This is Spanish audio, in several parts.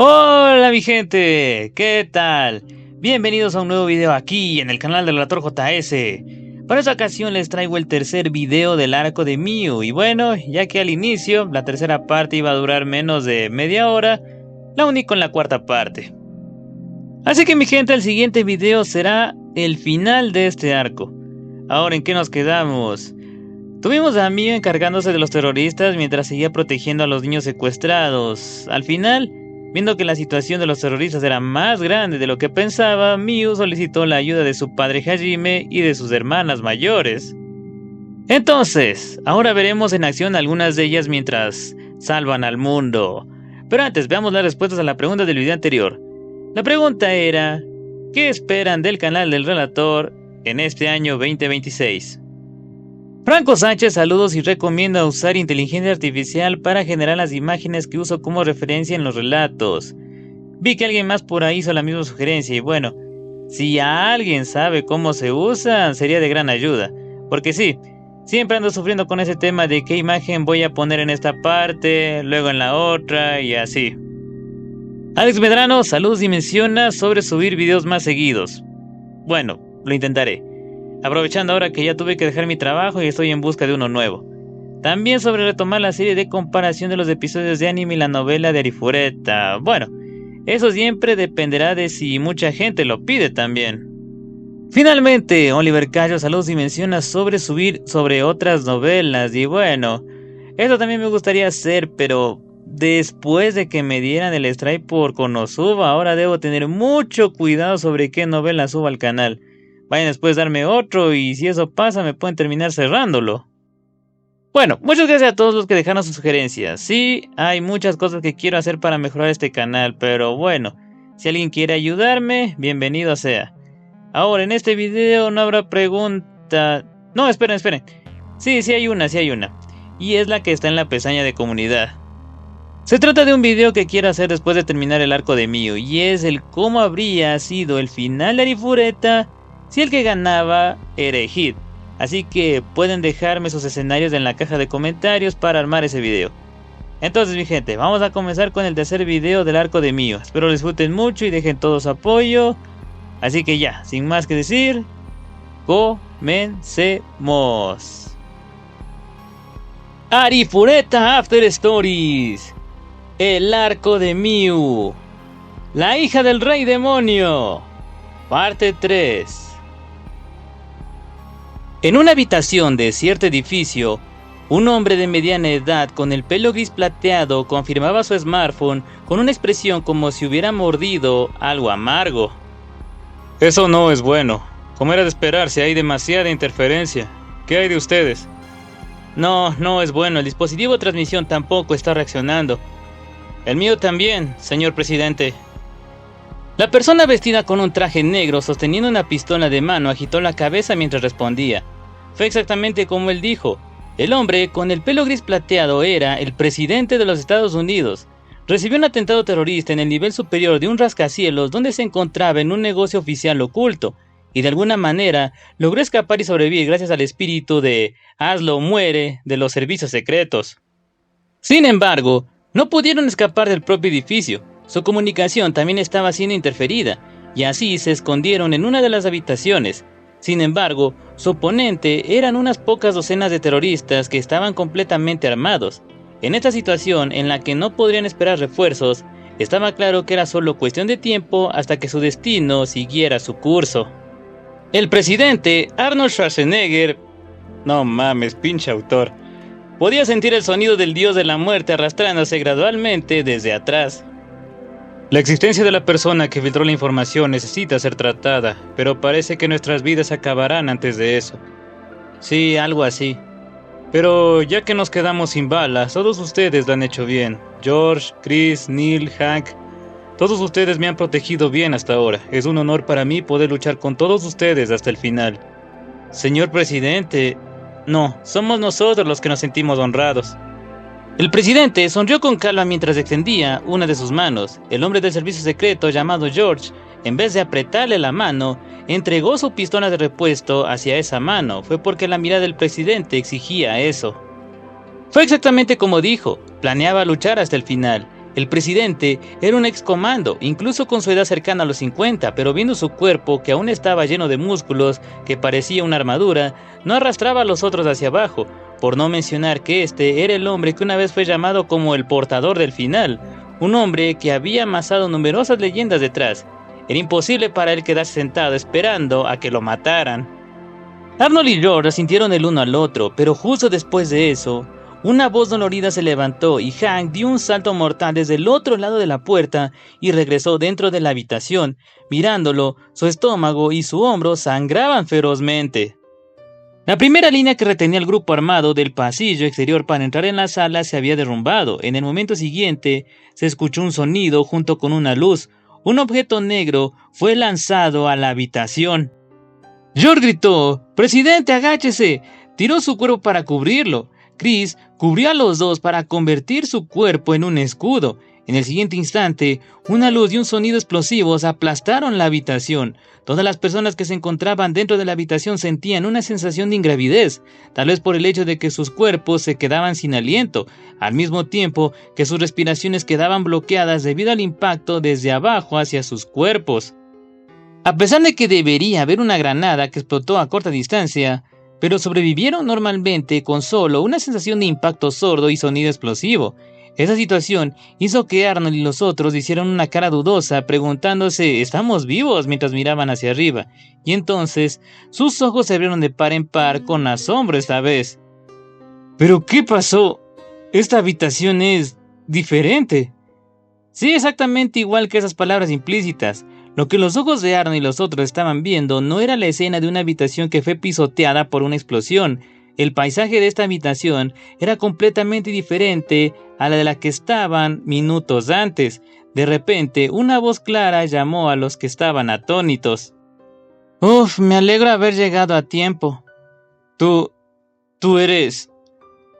Hola mi gente, ¿qué tal? Bienvenidos a un nuevo video aquí en el canal del Relator JS. Para esta ocasión les traigo el tercer video del arco de Miu. Y bueno, ya que al inicio la tercera parte iba a durar menos de media hora, la uní con la cuarta parte. Así que mi gente, el siguiente video será el final de este arco. Ahora, ¿en qué nos quedamos? Tuvimos a Miu encargándose de los terroristas mientras seguía protegiendo a los niños secuestrados. Al final, viendo que la situación de los terroristas era más grande de lo que pensaba, Miu solicitó la ayuda de su padre Hajime y de sus hermanas mayores. Entonces, ahora veremos en acción algunas de ellas mientras salvan al mundo. Pero antes, veamos las respuestas a la pregunta del video anterior. La pregunta era, ¿qué esperan del canal del relator en este año 2026? Franco Sánchez, saludos y recomienda usar inteligencia artificial para generar las imágenes que uso como referencia en los relatos. Vi que alguien más por ahí hizo la misma sugerencia y bueno, si alguien sabe cómo se usan, sería de gran ayuda. Porque sí, siempre ando sufriendo con ese tema de qué imagen voy a poner en esta parte, luego en la otra y así. Alex Medrano, saludos y menciona sobre subir videos más seguidos. Bueno, lo intentaré. Aprovechando ahora que ya tuve que dejar mi trabajo y estoy en busca de uno nuevo. También sobre retomar la serie de comparación de los episodios de anime y la novela de Arifureta. Bueno, eso siempre dependerá de si mucha gente lo pide también. Finalmente, Oliver Cayo, saludos y menciona sobre subir sobre otras novelas. Y bueno, eso también me gustaría hacer, pero después de que me dieran el strike por Konosuba, ahora debo tener mucho cuidado sobre qué novela subo al canal. Vayan después a darme otro y si eso pasa me pueden terminar cerrándolo. Bueno, muchas gracias a todos los que dejaron sus sugerencias. Sí, hay muchas cosas que quiero hacer para mejorar este canal, pero bueno, si alguien quiere ayudarme, bienvenido sea. Ahora, en este video no habrá pregunta... No, esperen. Sí hay una. Y es la que está en la pestaña de comunidad. Se trata de un video que quiero hacer después de terminar el arco de Miu, y es el cómo habría sido el final de Arifureta si el que ganaba era Hit. Así que pueden dejarme sus escenarios en la caja de comentarios para armar ese video. Entonces mi gente, vamos a comenzar con el tercer video del arco de Miu. Espero lo disfruten mucho y dejen todo su apoyo. Así que ya, sin más que decir, comencemos. Arifureta After Stories. El arco de Miu. La hija del rey demonio. Parte 3. En una habitación de cierto edificio, un hombre de mediana edad con el pelo gris plateado confirmaba su smartphone con una expresión como si hubiera mordido algo amargo. Eso no es bueno. Como era de esperarse, hay demasiada interferencia. ¿Qué hay de ustedes? No es bueno. El dispositivo de transmisión tampoco está reaccionando. El mío también, señor presidente. La persona vestida con un traje negro sosteniendo una pistola de mano agitó la cabeza mientras respondía. Fue exactamente como él dijo. El hombre con el pelo gris plateado era el presidente de los Estados Unidos. Recibió un atentado terrorista en el nivel superior de un rascacielos donde se encontraba en un negocio oficial oculto, y de alguna manera logró escapar y sobrevivir gracias al espíritu de hazlo o muere de los servicios secretos. Sin embargo, no pudieron escapar del propio edificio. Su comunicación también estaba siendo interferida, y así se escondieron en una de las habitaciones. Sin embargo, su oponente eran unas pocas docenas de terroristas que estaban completamente armados. En esta situación en la que no podrían esperar refuerzos, estaba claro que era solo cuestión de tiempo hasta que su destino siguiera su curso. El presidente, Arnold Schwarzenegger... No mames, pinche autor. Podía sentir el sonido del dios de la muerte arrastrándose gradualmente desde atrás. La existencia de la persona que filtró la información necesita ser tratada, pero parece que nuestras vidas acabarán antes de eso. Sí, algo así. Pero ya que nos quedamos sin balas, todos ustedes lo han hecho bien. George, Chris, Neil, Hank, todos ustedes me han protegido bien hasta ahora. Es un honor para mí poder luchar con todos ustedes hasta el final. Señor presidente, no, somos nosotros los que nos sentimos honrados. El presidente sonrió con calma mientras extendía una de sus manos. El hombre del servicio secreto llamado George, en vez de apretarle la mano, entregó su pistola de repuesto hacia esa mano. Fue porque la mirada del presidente exigía eso. Fue exactamente como dijo, planeaba luchar hasta el final. El presidente era un excomando, incluso con su edad cercana a los 50, pero viendo su cuerpo, que aún estaba lleno de músculos, que parecía una armadura, no arrastraba a los otros hacia abajo, por no mencionar que este era el hombre que una vez fue llamado como el portador del final, un hombre que había amasado numerosas leyendas detrás. Era imposible para él quedarse sentado esperando a que lo mataran. Arnold y George asintieron el uno al otro, pero justo después de eso, una voz dolorida se levantó y Hank dio un salto mortal desde el otro lado de la puerta y regresó dentro de la habitación. Mirándolo, su estómago y su hombro sangraban ferozmente. La primera línea que retenía el grupo armado del pasillo exterior para entrar en la sala se había derrumbado. En el momento siguiente, se escuchó un sonido junto con una luz. Un objeto negro fue lanzado a la habitación. George gritó: «¡Presidente, agáchese!». Tiró su cuerpo para cubrirlo. Chris cubrió a los dos para convertir su cuerpo en un escudo. En el siguiente instante, una luz y un sonido explosivos aplastaron la habitación. Todas las personas que se encontraban dentro de la habitación sentían una sensación de ingravidez, tal vez por el hecho de que sus cuerpos se quedaban sin aliento, al mismo tiempo que sus respiraciones quedaban bloqueadas debido al impacto desde abajo hacia sus cuerpos. A pesar de que debería haber una granada que explotó a corta distancia, pero sobrevivieron normalmente con solo una sensación de impacto sordo y sonido explosivo. Esa situación hizo que Arnold y los otros hicieran una cara dudosa, preguntándose ¿estamos vivos?, mientras miraban hacia arriba, y entonces sus ojos se abrieron de par en par con asombro esta vez. ¿Pero qué pasó? Esta habitación es diferente. Sí, exactamente igual que esas palabras implícitas. Lo que los ojos de Arnold y los otros estaban viendo no era la escena de una habitación que fue pisoteada por una explosión. El paisaje de esta habitación era completamente diferente a la de la que estaban minutos antes. De repente, una voz clara llamó a los que estaban atónitos. «Uf, me alegro haber llegado a tiempo». Tú eres...».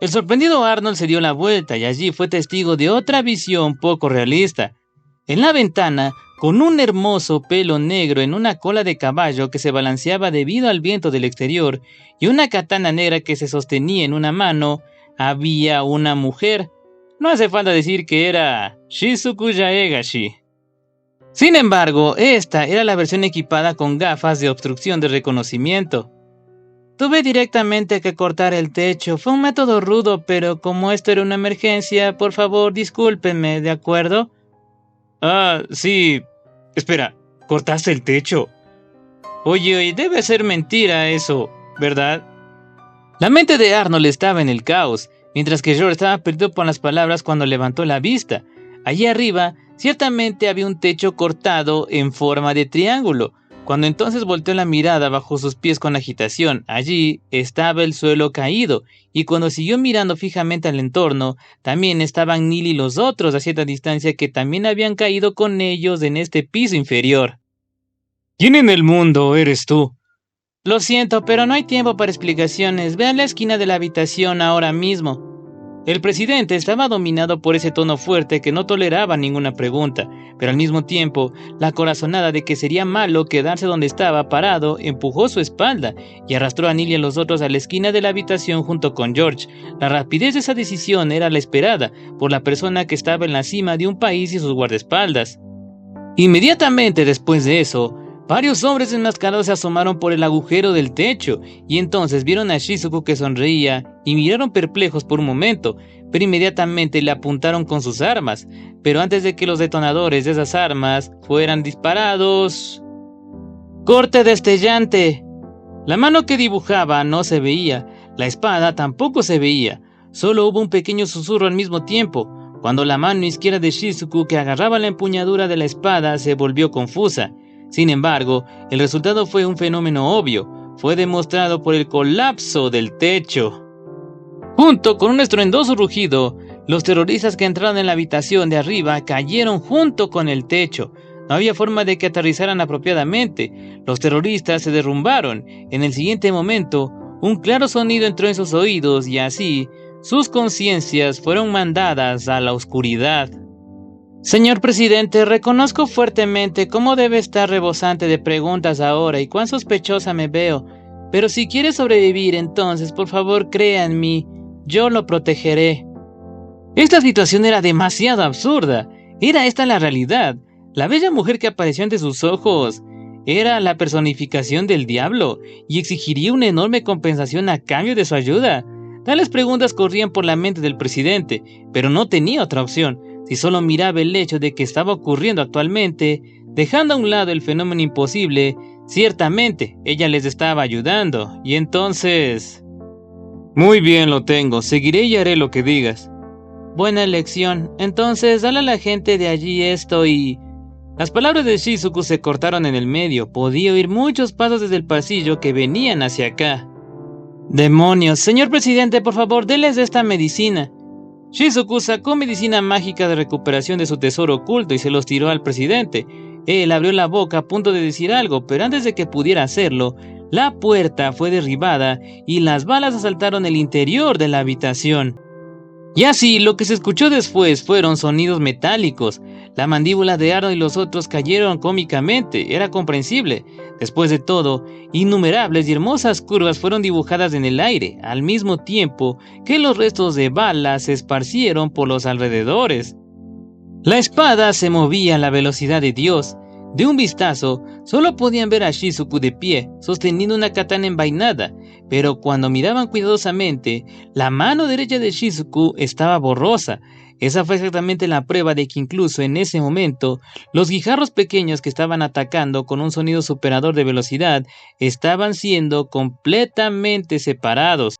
El sorprendido Arnold se dio la vuelta y allí fue testigo de otra visión poco realista. En la ventana, con un hermoso pelo negro en una cola de caballo que se balanceaba debido al viento del exterior y una katana negra que se sostenía en una mano, había una mujer. No hace falta decir que era Shizuku Yaegashi. Sin embargo, esta era la versión equipada con gafas de obstrucción de reconocimiento. Tuve directamente que cortar el techo. Fue un método rudo, pero como esto era una emergencia, por favor, discúlpenme, ¿de acuerdo? Ah, sí. Espera, ¿cortaste el techo? Oye, debe ser mentira eso, ¿verdad? La mente de Arnold estaba en el caos, mientras que George estaba perdido por las palabras cuando levantó la vista. Allí arriba, ciertamente había un techo cortado en forma de triángulo. Cuando entonces volteó la mirada bajo sus pies con agitación, allí estaba el suelo caído, y cuando siguió mirando fijamente al entorno, también estaban Neil y los otros a cierta distancia que también habían caído con ellos en este piso inferior. ¿Quién en el mundo eres tú? Lo siento, pero no hay tiempo para explicaciones. Ve a la esquina de la habitación ahora mismo. El presidente estaba dominado por ese tono fuerte que no toleraba ninguna pregunta, pero al mismo tiempo, la corazonada de que sería malo quedarse donde estaba parado empujó su espalda y arrastró a Neil y a los otros a la esquina de la habitación junto con George. La rapidez de esa decisión era la esperada por la persona que estaba en la cima de un país y sus guardaespaldas. Inmediatamente después de eso, varios hombres enmascarados se asomaron por el agujero del techo y entonces vieron a Shizuku que sonreía y miraron perplejos por un momento, pero inmediatamente le apuntaron con sus armas. Pero antes de que los detonadores de esas armas fueran disparados... ¡Corte destellante! La mano que dibujaba no se veía, la espada tampoco se veía, solo hubo un pequeño susurro al mismo tiempo, cuando la mano izquierda de Shizuku que agarraba la empuñadura de la espada se volvió confusa. Sin embargo, el resultado fue un fenómeno obvio, fue demostrado por el colapso del techo. Junto con un estruendoso rugido, los terroristas que entraron en la habitación de arriba cayeron junto con el techo. No había forma de que aterrizaran apropiadamente. Los terroristas se derrumbaron. En el siguiente momento, un claro sonido entró en sus oídos y así, sus conciencias fueron mandadas a la oscuridad. Señor presidente, reconozco fuertemente cómo debe estar rebosante de preguntas ahora y cuán sospechosa me veo, pero si quiere sobrevivir, entonces por favor crea en mí, yo lo protegeré. Esta situación era demasiado absurda. ¿Era esta la realidad? La bella mujer que apareció ante sus ojos era la personificación del diablo y exigiría una enorme compensación a cambio de su ayuda. Tales preguntas corrían por la mente del presidente, pero no tenía otra opción. Si solo miraba el hecho de que estaba ocurriendo actualmente, dejando a un lado el fenómeno imposible, ciertamente ella les estaba ayudando. Y entonces... Muy bien, lo tengo. Seguiré y haré lo que digas. Buena elección. Entonces, dale a la gente de allí esto y... Las palabras de Shizuku se cortaron en el medio. Podía oír muchos pasos desde el pasillo que venían hacia acá. ¡Demonios! Señor presidente, por favor, déles esta medicina. Shizuku sacó medicina mágica de recuperación de su tesoro oculto y se los tiró al presidente. Él abrió la boca a punto de decir algo, pero antes de que pudiera hacerlo, la puerta fue derribada y las balas asaltaron el interior de la habitación. Y así, lo que se escuchó después fueron sonidos metálicos. La mandíbula de Arnold y los otros cayeron cómicamente, era comprensible. Después de todo, innumerables y hermosas curvas fueron dibujadas en el aire, al mismo tiempo que los restos de balas se esparcieron por los alrededores. La espada se movía a la velocidad de Dios. De un vistazo, solo podían ver a Shizuku de pie, sosteniendo una katana envainada, pero cuando miraban cuidadosamente, la mano derecha de Shizuku estaba borrosa. Esa fue exactamente la prueba de que incluso en ese momento, los guijarros pequeños que estaban atacando con un sonido superador de velocidad estaban siendo completamente separados.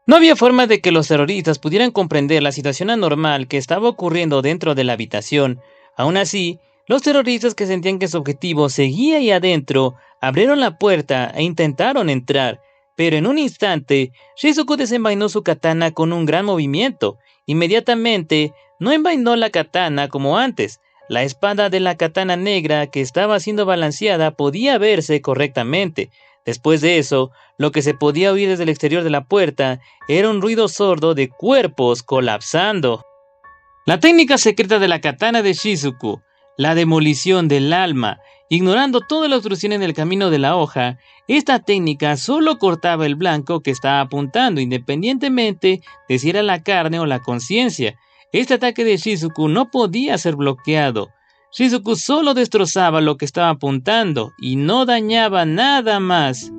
No había forma de que los terroristas pudieran comprender la situación anormal que estaba ocurriendo dentro de la habitación. Aún así, los terroristas que sentían que su objetivo seguía ahí adentro, abrieron la puerta e intentaron entrar, pero en un instante, Shizuku desenvainó su katana con un gran movimiento. Inmediatamente, no envainó la katana como antes. La espada de la katana negra que estaba siendo balanceada podía verse correctamente. Después de eso, lo que se podía oír desde el exterior de la puerta era un ruido sordo de cuerpos colapsando. La técnica secreta de la katana de Shizuku, la demolición del alma. Ignorando toda la obstrucción en el camino de la hoja, esta técnica solo cortaba el blanco que estaba apuntando, independientemente de si era la carne o la conciencia. Este ataque de Shizuku no podía ser bloqueado. Shizuku solo destrozaba lo que estaba apuntando y no dañaba nada más.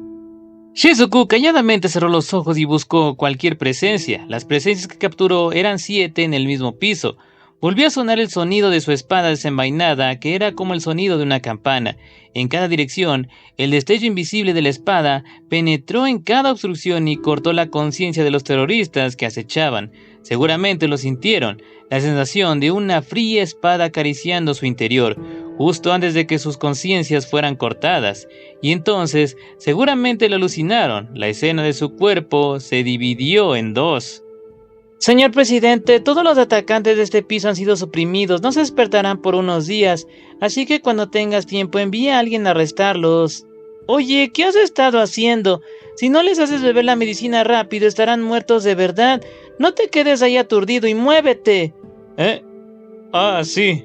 Shizuku calladamente cerró los ojos y buscó cualquier presencia. Las presencias que capturó eran 7 en el mismo piso. Volvió a sonar el sonido de su espada desenvainada, que era como el sonido de una campana. En cada dirección, el destello invisible de la espada penetró en cada obstrucción y cortó la conciencia de los terroristas que acechaban. Seguramente lo sintieron, la sensación de una fría espada acariciando su interior, justo antes de que sus conciencias fueran cortadas. Y entonces, seguramente lo alucinaron. La escena de su cuerpo se dividió en dos. Señor presidente, todos los atacantes de este piso han sido suprimidos, no se despertarán por unos días, así que cuando tengas tiempo envía a alguien a arrestarlos. Oye, ¿qué has estado haciendo? Si no les haces beber la medicina rápido, estarán muertos de verdad. No te quedes ahí aturdido y muévete. Sí.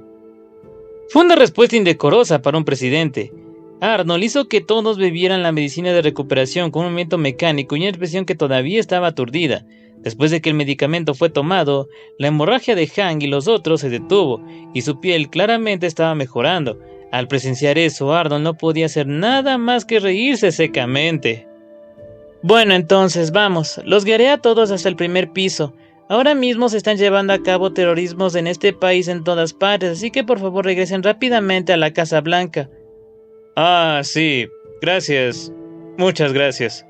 Fue una respuesta indecorosa para un presidente. Arnold hizo que todos bebieran la medicina de recuperación con un movimiento mecánico y una expresión que todavía estaba aturdida. Después de que el medicamento fue tomado, la hemorragia de Hank y los otros se detuvo, y su piel claramente estaba mejorando. Al presenciar eso, Arnold no podía hacer nada más que reírse secamente. Bueno, entonces, vamos, los guiaré a todos hasta el primer piso. Ahora mismo se están llevando a cabo terrorismos en este país en todas partes, así que por favor regresen rápidamente a la Casa Blanca. Sí, gracias. Muchas gracias.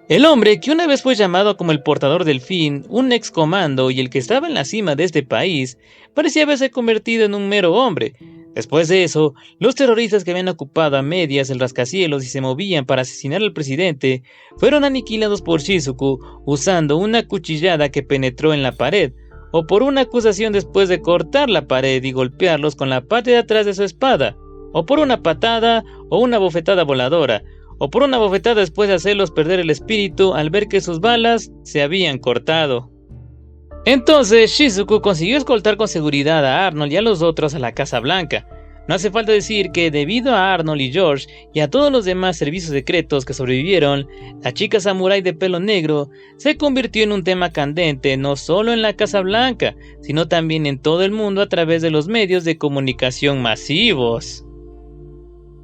El hombre, que una vez fue llamado como el portador del fin, un ex comando y el que estaba en la cima de este país, parecía haberse convertido en un mero hombre. Después de eso, los terroristas que habían ocupado a medias el rascacielos y se movían para asesinar al presidente, fueron aniquilados por Shizuku usando una cuchillada que penetró en la pared, o por una acusación después de cortar la pared y golpearlos con la parte de atrás de su espada, o por una patada o una bofetada voladora, o por una bofetada después de hacerlos perder el espíritu al ver que sus balas se habían cortado. Entonces Shizuku consiguió escoltar con seguridad a Arnold y a los otros a la Casa Blanca. No hace falta decir que debido a Arnold y George y a todos los demás servicios secretos que sobrevivieron, la chica samurái de pelo negro se convirtió en un tema candente no solo en la Casa Blanca, sino también en todo el mundo a través de los medios de comunicación masivos.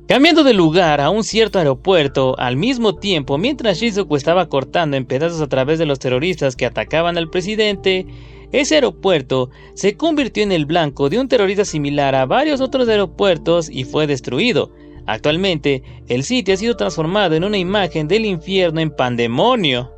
Cambiando de lugar a un cierto aeropuerto, al mismo tiempo mientras Shizuku estaba cortando en pedazos a través de los terroristas que atacaban al presidente, ese aeropuerto se convirtió en el blanco de un terrorista similar a varios otros aeropuertos y fue destruido. Actualmente, el sitio ha sido transformado en una imagen del infierno en pandemonio.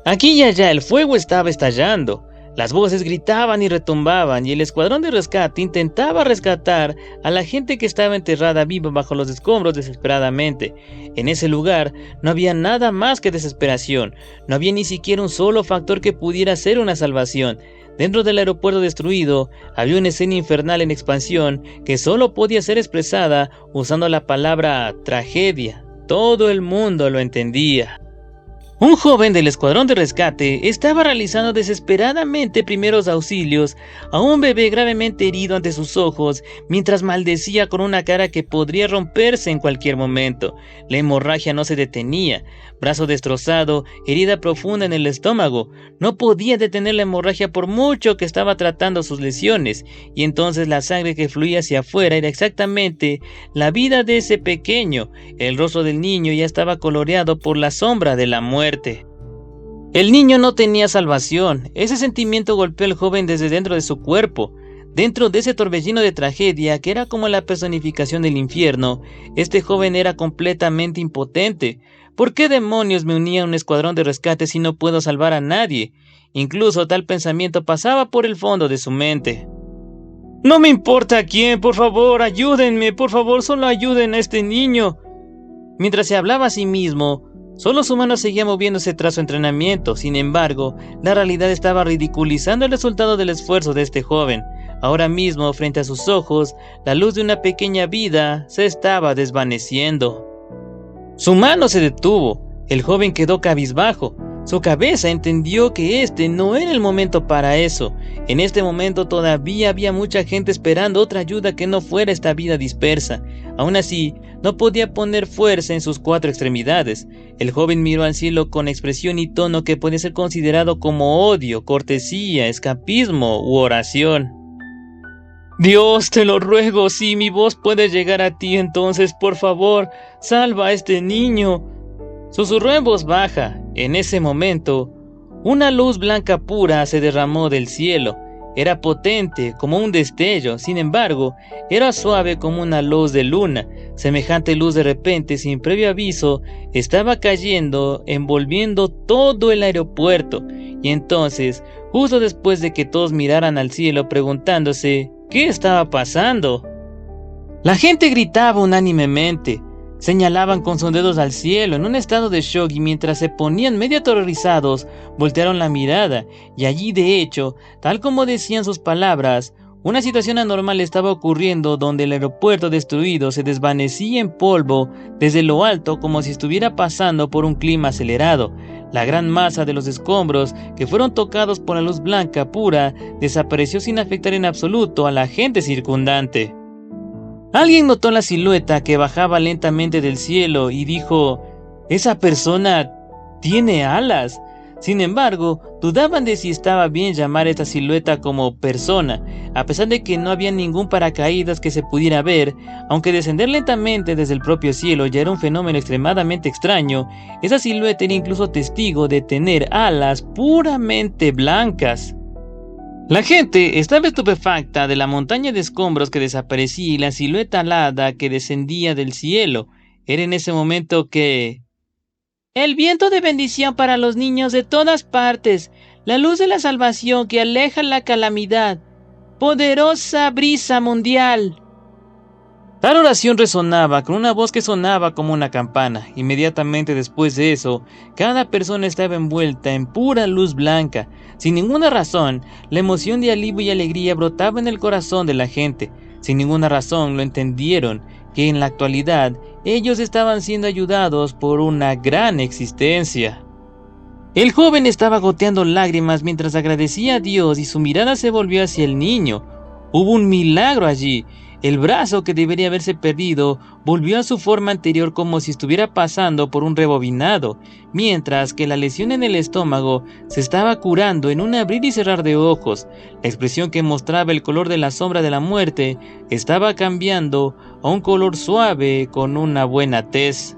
Aquí y allá el fuego estaba estallando. Las voces gritaban y retumbaban y el escuadrón de rescate intentaba rescatar a la gente que estaba enterrada viva bajo los escombros desesperadamente. En ese lugar no había nada más que desesperación, no había ni siquiera un solo factor que pudiera ser una salvación. Dentro del aeropuerto destruido había una escena infernal en expansión que solo podía ser expresada usando la palabra tragedia. Todo el mundo lo entendía. Un joven del escuadrón de rescate estaba realizando desesperadamente primeros auxilios a un bebé gravemente herido ante sus ojos, mientras maldecía con una cara que podría romperse en cualquier momento. La hemorragia no se detenía, brazo destrozado, herida profunda en el estómago. No podía detener la hemorragia por mucho que estaba tratando sus lesiones, y entonces la sangre que fluía hacia afuera era exactamente la vida de ese pequeño. El rostro del niño ya estaba coloreado por la sombra de la muerte. El niño no tenía salvación. Ese sentimiento golpeó al joven desde dentro de su cuerpo. Dentro de ese torbellino de tragedia que era como la personificación del infierno, este joven era completamente impotente. ¿Por qué demonios me unía a un escuadrón de rescate si no puedo salvar a nadie? Incluso tal pensamiento pasaba por el fondo de su mente. No me importa a quién, por favor, ayúdenme, por favor, solo ayuden a este niño. Mientras se hablaba a sí mismo, solo su mano seguía moviéndose tras su entrenamiento. Sin embargo, la realidad estaba ridiculizando el resultado del esfuerzo de este joven. Ahora mismo, frente a sus ojos, la luz de una pequeña vida se estaba desvaneciendo. Su mano se detuvo. El joven quedó cabizbajo. Su cabeza entendió que este no era el momento para eso. En este momento todavía había mucha gente esperando otra ayuda que no fuera esta vida dispersa. Aún así, no podía poner fuerza en sus 4 extremidades. El joven miró al cielo con expresión y tono que puede ser considerado como odio, cortesía, escapismo u oración. Dios, te lo ruego, si mi voz puede llegar a ti, entonces, por favor, salva a este niño. Susurró en voz baja. En ese momento, una luz blanca pura se derramó del cielo. Era potente como un destello, sin embargo, era suave como una luz de luna. Semejante luz de repente, sin previo aviso, estaba cayendo, envolviendo todo el aeropuerto. Y entonces, justo después de que todos miraran al cielo preguntándose ¿qué estaba pasando? La gente gritaba unánimemente. Señalaban con sus dedos al cielo en un estado de shock y mientras se ponían medio aterrorizados, voltearon la mirada y allí de hecho, tal como decían sus palabras, una situación anormal estaba ocurriendo donde el aeropuerto destruido se desvanecía en polvo desde lo alto como si estuviera pasando por un clima acelerado. La gran masa de los escombros que fueron tocados por la luz blanca pura desapareció sin afectar en absoluto a la gente circundante. Alguien notó la silueta que bajaba lentamente del cielo y dijo, «Esa persona tiene alas». Sin embargo, dudaban de si estaba bien llamar a esta silueta como persona, a pesar de que no había ningún paracaídas que se pudiera ver. Aunque descender lentamente desde el propio cielo ya era un fenómeno extremadamente extraño, esa silueta era incluso testigo de tener alas puramente blancas. La gente estaba estupefacta de la montaña de escombros que desaparecía y la silueta alada que descendía del cielo. Era en ese momento que... El viento de bendición para los niños de todas partes, la luz de la salvación que aleja la calamidad, poderosa brisa mundial. Tal oración resonaba con una voz que sonaba como una campana. Inmediatamente después de eso, cada persona estaba envuelta en pura luz blanca. Sin ninguna razón, la emoción de alivio y alegría brotaba en el corazón de la gente. Sin ninguna razón lo entendieron, que en la actualidad ellos estaban siendo ayudados por una gran existencia. El joven estaba goteando lágrimas mientras agradecía a Dios y su mirada se volvió hacia el niño. Hubo un milagro allí. El brazo que debería haberse perdido volvió a su forma anterior como si estuviera pasando por un rebobinado, mientras que la lesión en el estómago se estaba curando en un abrir y cerrar de ojos. La expresión que mostraba el color de la sombra de la muerte estaba cambiando a un color suave con una buena tez.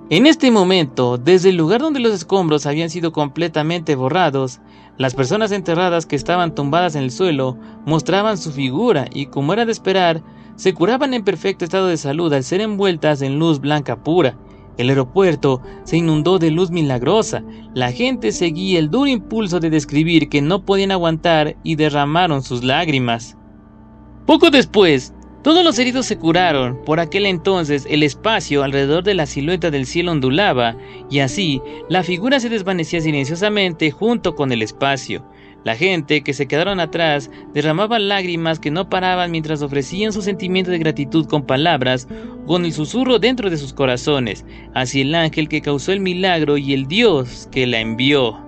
En este momento, desde el lugar donde los escombros habían sido completamente borrados, las personas enterradas que estaban tumbadas en el suelo mostraban su figura y, como era de esperar, se curaban en perfecto estado de salud al ser envueltas en luz blanca pura. El aeropuerto se inundó de luz milagrosa. La gente seguía el duro impulso de describir que no podían aguantar y derramaron sus lágrimas. Poco después, todos los heridos se curaron. Por aquel entonces el espacio alrededor de la silueta del cielo ondulaba, y así la figura se desvanecía silenciosamente junto con el espacio. La gente que se quedaron atrás derramaba lágrimas que no paraban mientras ofrecían su sentimiento de gratitud con palabras, con el susurro dentro de sus corazones, hacia el ángel que causó el milagro y el Dios que la envió.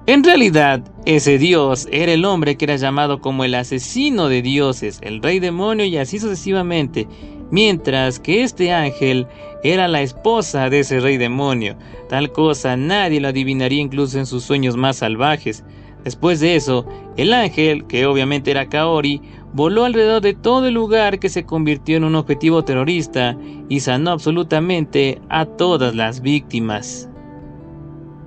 En realidad, ese dios era el hombre que era llamado como el asesino de dioses, el rey demonio y así sucesivamente, mientras que este ángel era la esposa de ese rey demonio. Tal cosa nadie lo adivinaría incluso en sus sueños más salvajes. Después de eso, el ángel, que obviamente era Kaori, voló alrededor de todo el lugar que se convirtió en un objetivo terrorista y sanó absolutamente a todas las víctimas.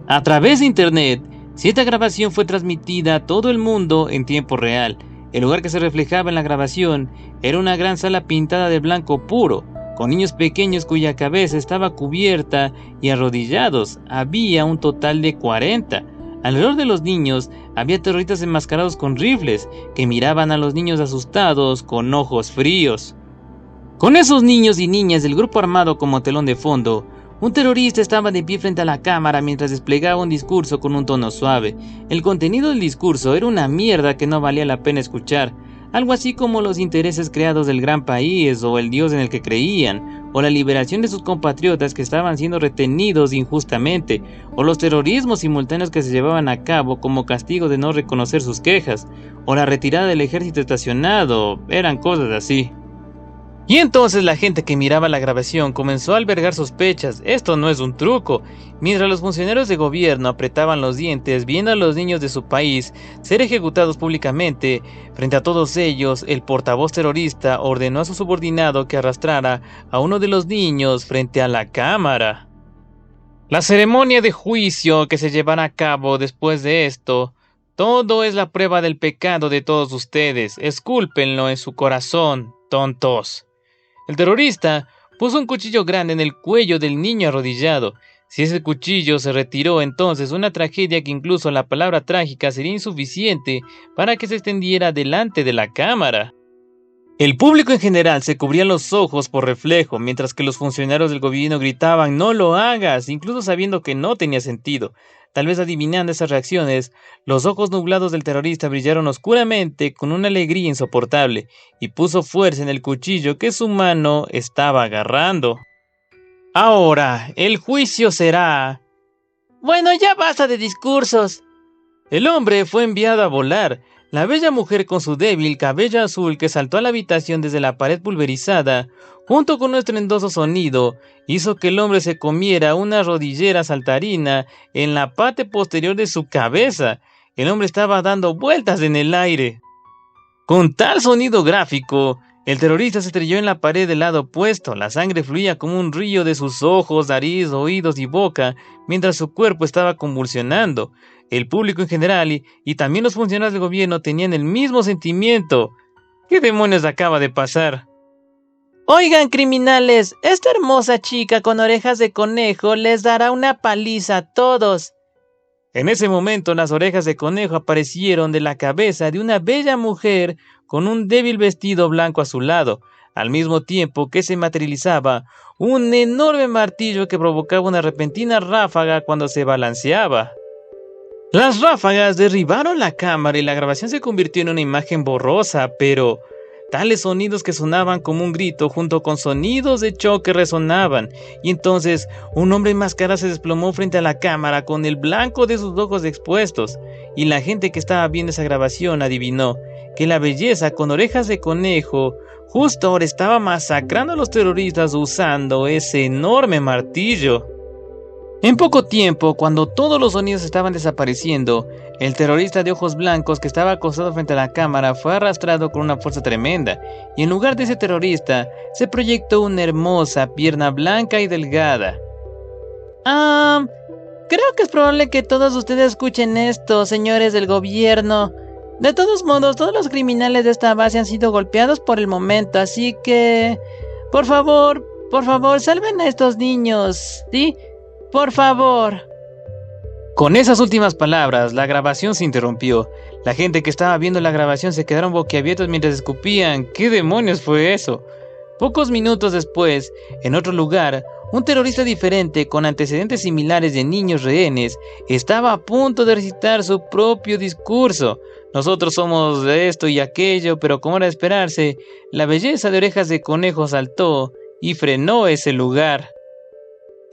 A través de internet, esta grabación fue transmitida a todo el mundo en tiempo real. El lugar que se reflejaba en la grabación era una gran sala pintada de blanco puro, con niños pequeños cuya cabeza estaba cubierta y arrodillados. Había un total de 40. Alrededor de los niños había terroristas enmascarados con rifles que miraban a los niños asustados con ojos fríos. Con esos niños y niñas del grupo armado como telón de fondo, un terrorista estaba de pie frente a la cámara mientras desplegaba un discurso con un tono suave. El contenido del discurso era una mierda que no valía la pena escuchar, algo así como los intereses creados del gran país o el dios en el que creían, o la liberación de sus compatriotas que estaban siendo retenidos injustamente, o los terrorismos simultáneos que se llevaban a cabo como castigo de no reconocer sus quejas, o la retirada del ejército estacionado, eran cosas así. Y entonces la gente que miraba la grabación comenzó a albergar sospechas. Esto no es un truco. Mientras los funcionarios de gobierno apretaban los dientes viendo a los niños de su país ser ejecutados públicamente, frente a todos ellos, el portavoz terrorista ordenó a su subordinado que arrastrara a uno de los niños frente a la cámara. La ceremonia de juicio que se llevará a cabo después de esto, todo es la prueba del pecado de todos ustedes. Escúlpenlo en su corazón, tontos. El terrorista puso un cuchillo grande en el cuello del niño arrodillado. Si ese cuchillo se retiró, entonces una tragedia que incluso la palabra trágica sería insuficiente para que se extendiera delante de la cámara. El público en general se cubría los ojos por reflejo, mientras que los funcionarios del gobierno gritaban «¡No lo hagas!», incluso sabiendo que no tenía sentido. Tal vez adivinando esas reacciones, los ojos nublados del terrorista brillaron oscuramente con una alegría insoportable, y puso fuerza en el cuchillo que su mano estaba agarrando. Ahora, el juicio será... Bueno, ya basta de discursos. El hombre fue enviado a volar. La bella mujer con su débil cabello azul que saltó a la habitación desde la pared pulverizada, junto con un estruendoso sonido, hizo que el hombre se comiera una rodillera saltarina en la parte posterior de su cabeza. El hombre estaba dando vueltas en el aire. Con tal sonido gráfico, el terrorista se estrelló en la pared del lado opuesto. La sangre fluía como un río de sus ojos, nariz, oídos y boca, mientras su cuerpo estaba convulsionando. El público en general y también los funcionarios del gobierno tenían el mismo sentimiento. ¿Qué demonios acaba de pasar? Oigan, criminales, esta hermosa chica con orejas de conejo les dará una paliza a todos. En ese momento las orejas de conejo aparecieron de la cabeza de una bella mujer con un débil vestido blanco a su lado, al mismo tiempo que se materializaba un enorme martillo que provocaba una repentina ráfaga cuando se balanceaba. Las ráfagas derribaron la cámara y la grabación se convirtió en una imagen borrosa, pero tales sonidos que sonaban como un grito junto con sonidos de choque resonaban, y entonces un hombre enmascarado se desplomó frente a la cámara con el blanco de sus ojos expuestos, y la gente que estaba viendo esa grabación adivinó que la belleza con orejas de conejo justo ahora estaba masacrando a los terroristas usando ese enorme martillo. En poco tiempo, cuando todos los sonidos estaban desapareciendo, el terrorista de ojos blancos que estaba acostado frente a la cámara fue arrastrado con una fuerza tremenda, y en lugar de ese terrorista, se proyectó una hermosa pierna blanca y delgada. Creo que es probable que todos ustedes escuchen esto, señores del gobierno. De todos modos, todos los criminales de esta base han sido golpeados por el momento, así que... Por favor, salven a estos niños, ¿sí? Por favor. Con esas últimas palabras, la grabación se interrumpió. La gente que estaba viendo la grabación se quedaron boquiabiertos mientras escupían. ¿Qué demonios fue eso? Pocos minutos después, en otro lugar, un terrorista diferente con antecedentes similares de niños rehenes estaba a punto de recitar su propio discurso. Nosotros somos de esto y aquello, pero como era de esperarse, la belleza de Orejas de Conejo saltó y frenó ese lugar.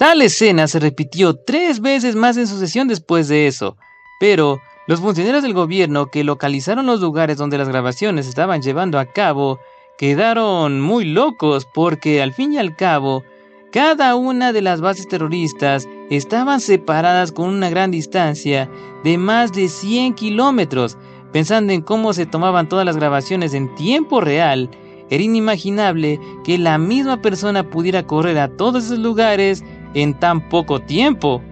Tal escena se repitió 3 veces más en sucesión después de eso, pero los funcionarios del gobierno que localizaron los lugares donde las grabaciones se estaban llevando a cabo quedaron muy locos porque al fin y al cabo cada una de las bases terroristas estaban separadas con una gran distancia de más de 100 kilómetros. Pensando en cómo se tomaban todas las grabaciones en tiempo real, era inimaginable que la misma persona pudiera correr a todos esos lugares en tan poco tiempo.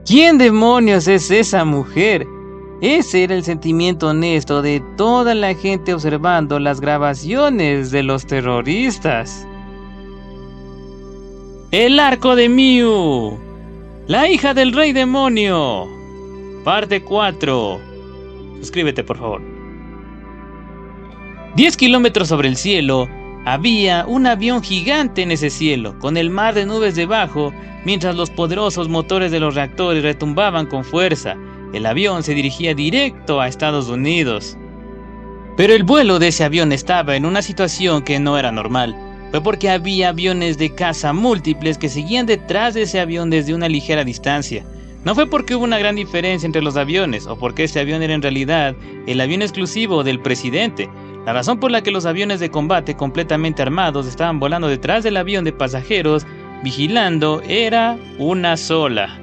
¿Quién demonios es esa mujer? Ese era el sentimiento honesto de toda la gente observando las grabaciones de los terroristas. El arco de Miu, la hija del rey demonio, parte 4. Suscríbete, por favor. 10 kilómetros sobre el cielo, había un avión gigante en ese cielo, con el mar de nubes debajo, mientras los poderosos motores de los reactores retumbaban con fuerza. El avión se dirigía directo a Estados Unidos. Pero el vuelo de ese avión estaba en una situación que no era normal. Fue porque había aviones de caza múltiples que seguían detrás de ese avión desde una ligera distancia. No fue porque hubo una gran diferencia entre los aviones o porque este avión era en realidad el avión exclusivo del presidente. La razón por la que los aviones de combate completamente armados estaban volando detrás del avión de pasajeros vigilando era una sola.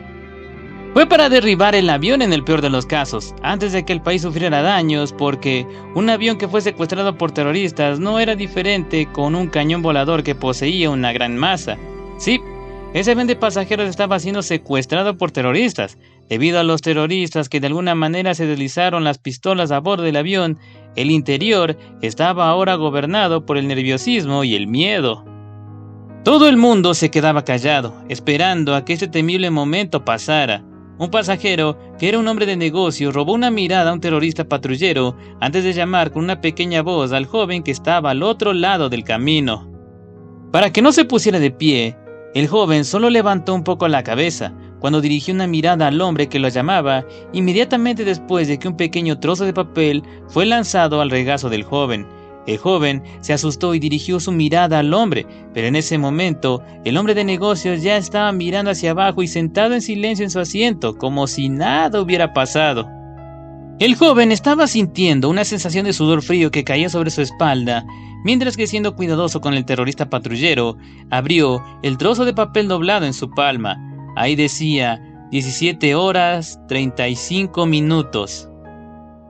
Fue para derribar el avión en el peor de los casos, antes de que el país sufriera daños, porque un avión que fue secuestrado por terroristas no era diferente con un cañón volador que poseía una gran masa. Sí, ese avión de pasajeros estaba siendo secuestrado por terroristas. Debido a los terroristas que de alguna manera se deslizaron las pistolas a bordo del avión, el interior estaba ahora gobernado por el nerviosismo y el miedo. Todo el mundo se quedaba callado, esperando a que este temible momento pasara. Un pasajero, que era un hombre de negocio, robó una mirada a un terrorista patrullero antes de llamar con una pequeña voz al joven que estaba al otro lado del camino. Para que no se pusiera de pie, el joven solo levantó un poco la cabeza cuando dirigió una mirada al hombre que lo llamaba, inmediatamente después de que un pequeño trozo de papel fue lanzado al regazo del joven. El joven se asustó y dirigió su mirada al hombre, pero en ese momento el hombre de negocios ya estaba mirando hacia abajo y sentado en silencio en su asiento, como si nada hubiera pasado. El joven estaba sintiendo una sensación de sudor frío que caía sobre su espalda, mientras que, siendo cuidadoso con el terrorista patrullero, abrió el trozo de papel doblado en su palma. Ahí decía 17 horas 35 minutos.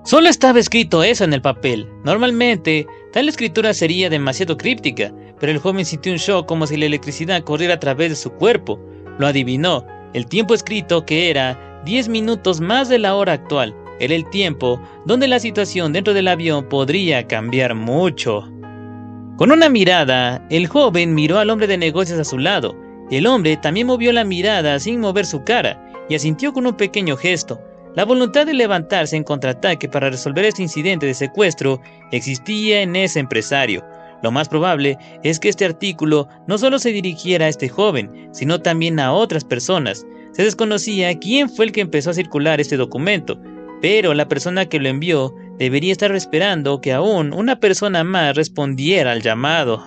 Solo estaba escrito eso en el papel. Normalmente, tal escritura sería demasiado críptica, pero el joven sintió un shock como si la electricidad corriera a través de su cuerpo. Lo adivinó. El tiempo escrito, que era 10 minutos más de la hora actual, era el tiempo donde la situación dentro del avión podría cambiar mucho. Con una mirada, el joven miró al hombre de negocios a su lado. El hombre también movió la mirada sin mover su cara y asintió con un pequeño gesto. La voluntad de levantarse en contraataque para resolver este incidente de secuestro existía en ese empresario. Lo más probable es que este artículo no solo se dirigiera a este joven, sino también a otras personas. Se desconocía quién fue el que empezó a circular este documento, pero la persona que lo envió debería estar esperando que aún una persona más respondiera al llamado.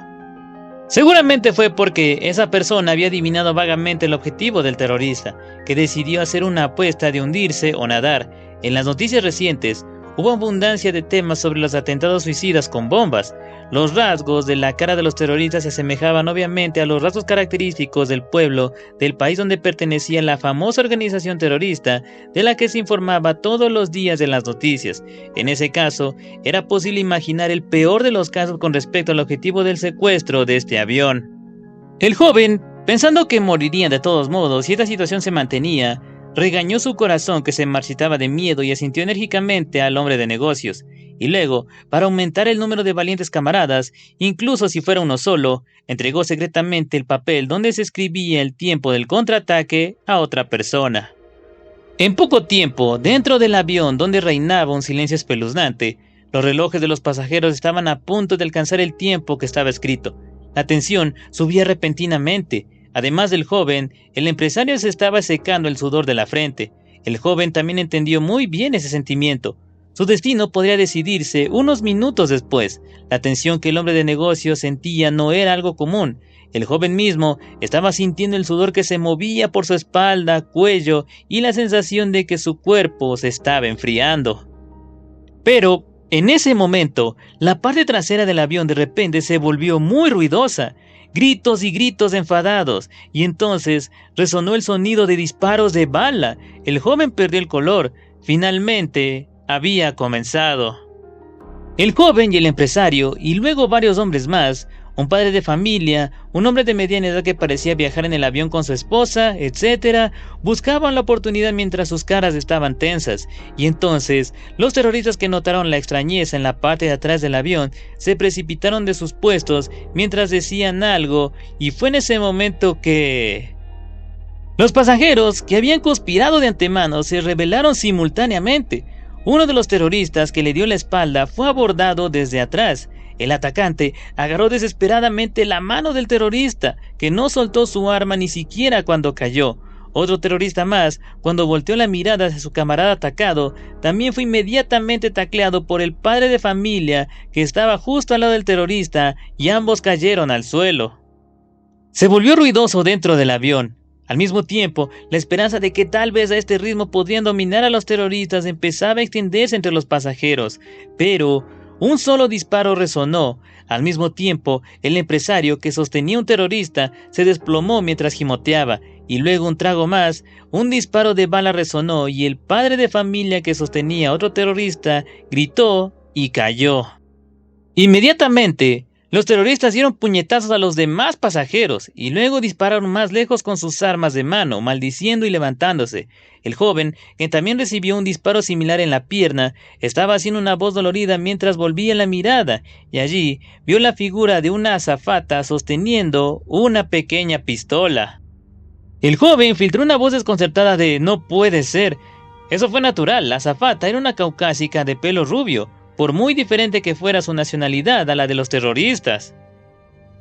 Seguramente fue porque esa persona había adivinado vagamente el objetivo del terrorista, que decidió hacer una apuesta de hundirse o nadar. En las noticias recientes, hubo abundancia de temas sobre los atentados suicidas con bombas. Los rasgos de la cara de los terroristas se asemejaban obviamente a los rasgos característicos del pueblo del país donde pertenecía la famosa organización terrorista de la que se informaba todos los días en las noticias. En ese caso, era posible imaginar el peor de los casos con respecto al objetivo del secuestro de este avión. El joven, pensando que morirían de todos modos si esta situación se mantenía, regañó su corazón que se marchitaba de miedo y asintió enérgicamente al hombre de negocios. Y luego, para aumentar el número de valientes camaradas, incluso si fuera uno solo, entregó secretamente el papel donde se escribía el tiempo del contraataque a otra persona. En poco tiempo, dentro del avión donde reinaba un silencio espeluznante, los relojes de los pasajeros estaban a punto de alcanzar el tiempo que estaba escrito. La tensión subía repentinamente. Además del joven, el empresario se estaba secando el sudor de la frente. El joven también entendió muy bien ese sentimiento. Su destino podría decidirse unos minutos después. La tensión que el hombre de negocios sentía no era algo común. El joven mismo estaba sintiendo el sudor que se movía por su espalda, cuello y la sensación de que su cuerpo se estaba enfriando. Pero en ese momento, la parte trasera del avión de repente se volvió muy ruidosa. Gritos y gritos enfadados, y entonces resonó el sonido de disparos de bala. El joven perdió el color. Finalmente había comenzado. El joven y el empresario, y luego varios hombres más, un padre de familia, un hombre de mediana edad que parecía viajar en el avión con su esposa, etc., buscaban la oportunidad mientras sus caras estaban tensas, y entonces los terroristas que notaron la extrañeza en la parte de atrás del avión se precipitaron de sus puestos mientras decían algo, y fue en ese momento que los pasajeros que habían conspirado de antemano se rebelaron simultáneamente. Uno de los terroristas que le dio la espalda fue abordado desde atrás. El atacante agarró desesperadamente la mano del terrorista, que no soltó su arma ni siquiera cuando cayó. Otro terrorista más, cuando volteó la mirada hacia su camarada atacado, también fue inmediatamente tacleado por el padre de familia que estaba justo al lado del terrorista, y ambos cayeron al suelo. Se volvió ruidoso dentro del avión. Al mismo tiempo, la esperanza de que tal vez a este ritmo podrían dominar a los terroristas empezaba a extenderse entre los pasajeros, pero un solo disparo resonó. Al mismo tiempo, el empresario que sostenía un terrorista se desplomó mientras gimoteaba, y luego un trago más, un disparo de bala resonó y el padre de familia que sostenía a otro terrorista gritó y cayó. Inmediatamente, los terroristas dieron puñetazos a los demás pasajeros y luego dispararon más lejos con sus armas de mano, maldiciendo y levantándose. El joven, que también recibió un disparo similar en la pierna, estaba haciendo una voz dolorida mientras volvía la mirada, y allí vio la figura de una azafata sosteniendo una pequeña pistola. El joven filtró una voz desconcertada de «No puede ser». Eso fue natural, la azafata era una caucásica de pelo rubio, por muy diferente que fuera su nacionalidad a la de los terroristas.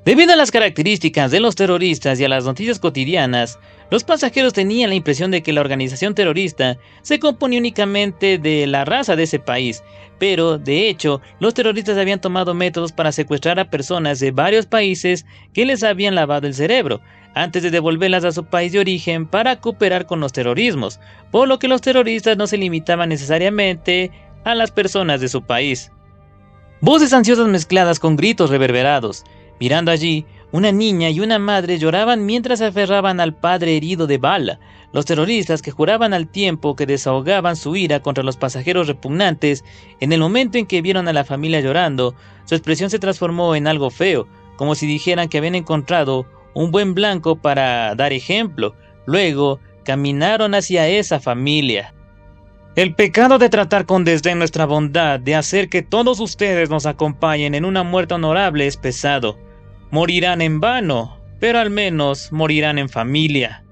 Debido a las características de los terroristas y a las noticias cotidianas, los pasajeros tenían la impresión de que la organización terrorista se componía únicamente de la raza de ese país, pero de hecho los terroristas habían tomado métodos para secuestrar a personas de varios países que les habían lavado el cerebro, antes de devolverlas a su país de origen para cooperar con los terrorismos, por lo que los terroristas no se limitaban necesariamente a las personas de su país. Voces ansiosas mezcladas con gritos reverberados. Mirando allí, una niña y una madre lloraban mientras se aferraban al padre herido de bala. Los terroristas, que juraban al tiempo que desahogaban su ira contra los pasajeros repugnantes, en el momento en que vieron a la familia llorando, su expresión se transformó en algo feo, como si dijeran que habían encontrado un buen blanco para dar ejemplo. Luego, caminaron hacia esa familia. El pecado de tratar con desdén nuestra bondad, de hacer que todos ustedes nos acompañen en una muerte honorable es pesado. Morirán en vano, pero al menos morirán en familia.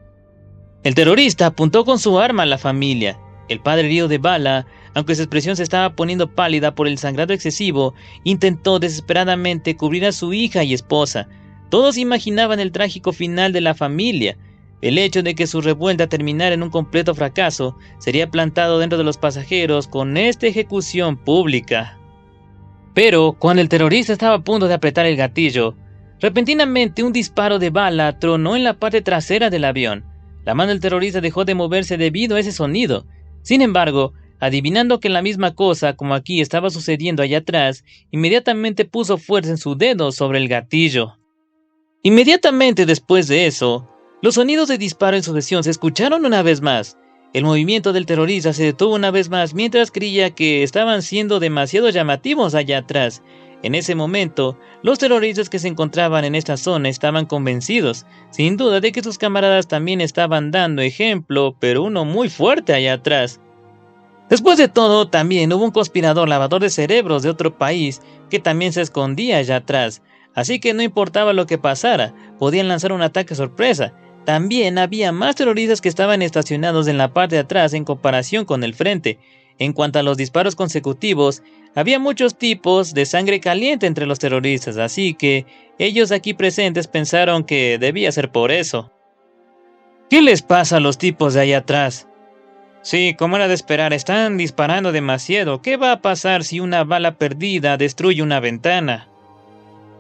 El terrorista apuntó con su arma a la familia. El padre herido de bala, aunque su expresión se estaba poniendo pálida por el sangrado excesivo, intentó desesperadamente cubrir a su hija y esposa. Todos imaginaban el trágico final de la familia. El hecho de que su revuelta terminara en un completo fracaso sería plantado dentro de los pasajeros con esta ejecución pública. Pero cuando el terrorista estaba a punto de apretar el gatillo, repentinamente un disparo de bala tronó en la parte trasera del avión. La mano del terrorista dejó de moverse debido a ese sonido. Sin embargo, Adivinando que la misma cosa como aquí estaba sucediendo allá atrás, inmediatamente puso fuerza en su dedo sobre el gatillo. Inmediatamente después de eso, los sonidos de disparo en sucesión se escucharon una vez más. El movimiento del terrorista se detuvo una vez más mientras creía que estaban siendo demasiado llamativos allá atrás. En ese momento, los terroristas que se encontraban en esta zona estaban convencidos, sin duda, de que sus camaradas también estaban dando ejemplo, pero uno muy fuerte allá atrás. Después de todo, también hubo un conspirador lavador de cerebros de otro país que también se escondía allá atrás, así que no importaba lo que pasara, podían lanzar un ataque sorpresa. También había más terroristas que estaban estacionados en la parte de atrás en comparación con el frente. En cuanto a los disparos consecutivos, había muchos tipos de sangre caliente entre los terroristas, así que ellos aquí presentes pensaron que debía ser por eso. ¿Qué les pasa a los tipos de ahí atrás? Sí, como era de esperar, están disparando demasiado. ¿Qué va a pasar si una bala perdida destruye una ventana?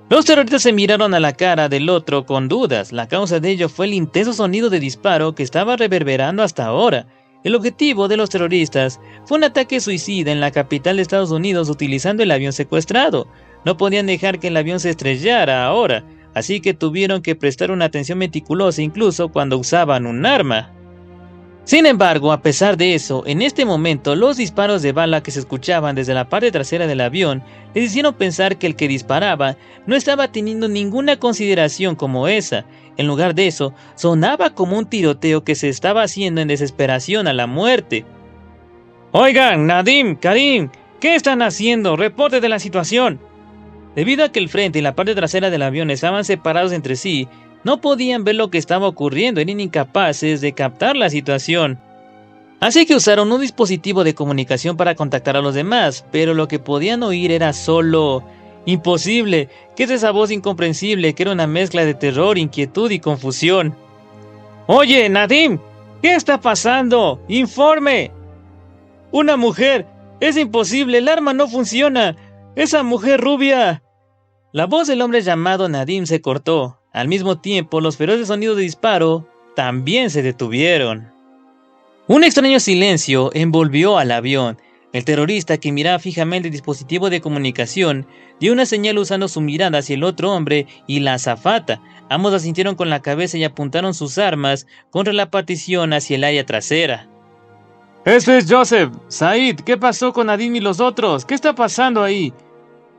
Los terroristas se miraron a la cara del otro con dudas. La causa de ello fue el intenso sonido de disparo que estaba reverberando hasta ahora. El objetivo de los terroristas fue un ataque suicida en la capital de Estados Unidos utilizando el avión secuestrado. No podían dejar que el avión se estrellara ahora, así que tuvieron que prestar una atención meticulosa incluso cuando usaban un arma. Sin embargo, a pesar de eso, en este momento los disparos de bala que se escuchaban desde la parte trasera del avión les hicieron pensar que el que disparaba no estaba teniendo ninguna consideración como esa. En lugar de eso, sonaba como un tiroteo que se estaba haciendo en desesperación a la muerte. Oigan, Nadim, Karim, ¿qué están haciendo? Reporte de la situación. Debido a que el frente y la parte trasera del avión estaban separados entre sí, no podían ver lo que estaba ocurriendo, eran incapaces de captar la situación. Así que usaron un dispositivo de comunicación para contactar a los demás, pero lo que podían oír era solo... ¡Imposible! ¿Qué es esa voz incomprensible que era una mezcla de terror, inquietud y confusión? ¡Oye, Nadim! ¿Qué está pasando? ¡Informe! ¡Una mujer! ¡Es imposible! ¡El arma no funciona! ¡Esa mujer rubia! La voz del hombre llamado Nadim se cortó. Al mismo tiempo, los feroces sonidos de disparo también se detuvieron. Un extraño silencio envolvió al avión. El terrorista, que miraba fijamente el dispositivo de comunicación, dio una señal usando su mirada hacia el otro hombre y la azafata. Ambos asintieron con la cabeza y apuntaron sus armas contra la partición hacia el área trasera. Este es Joseph. Said, ¿qué pasó con Nadim y los otros? ¿Qué está pasando ahí?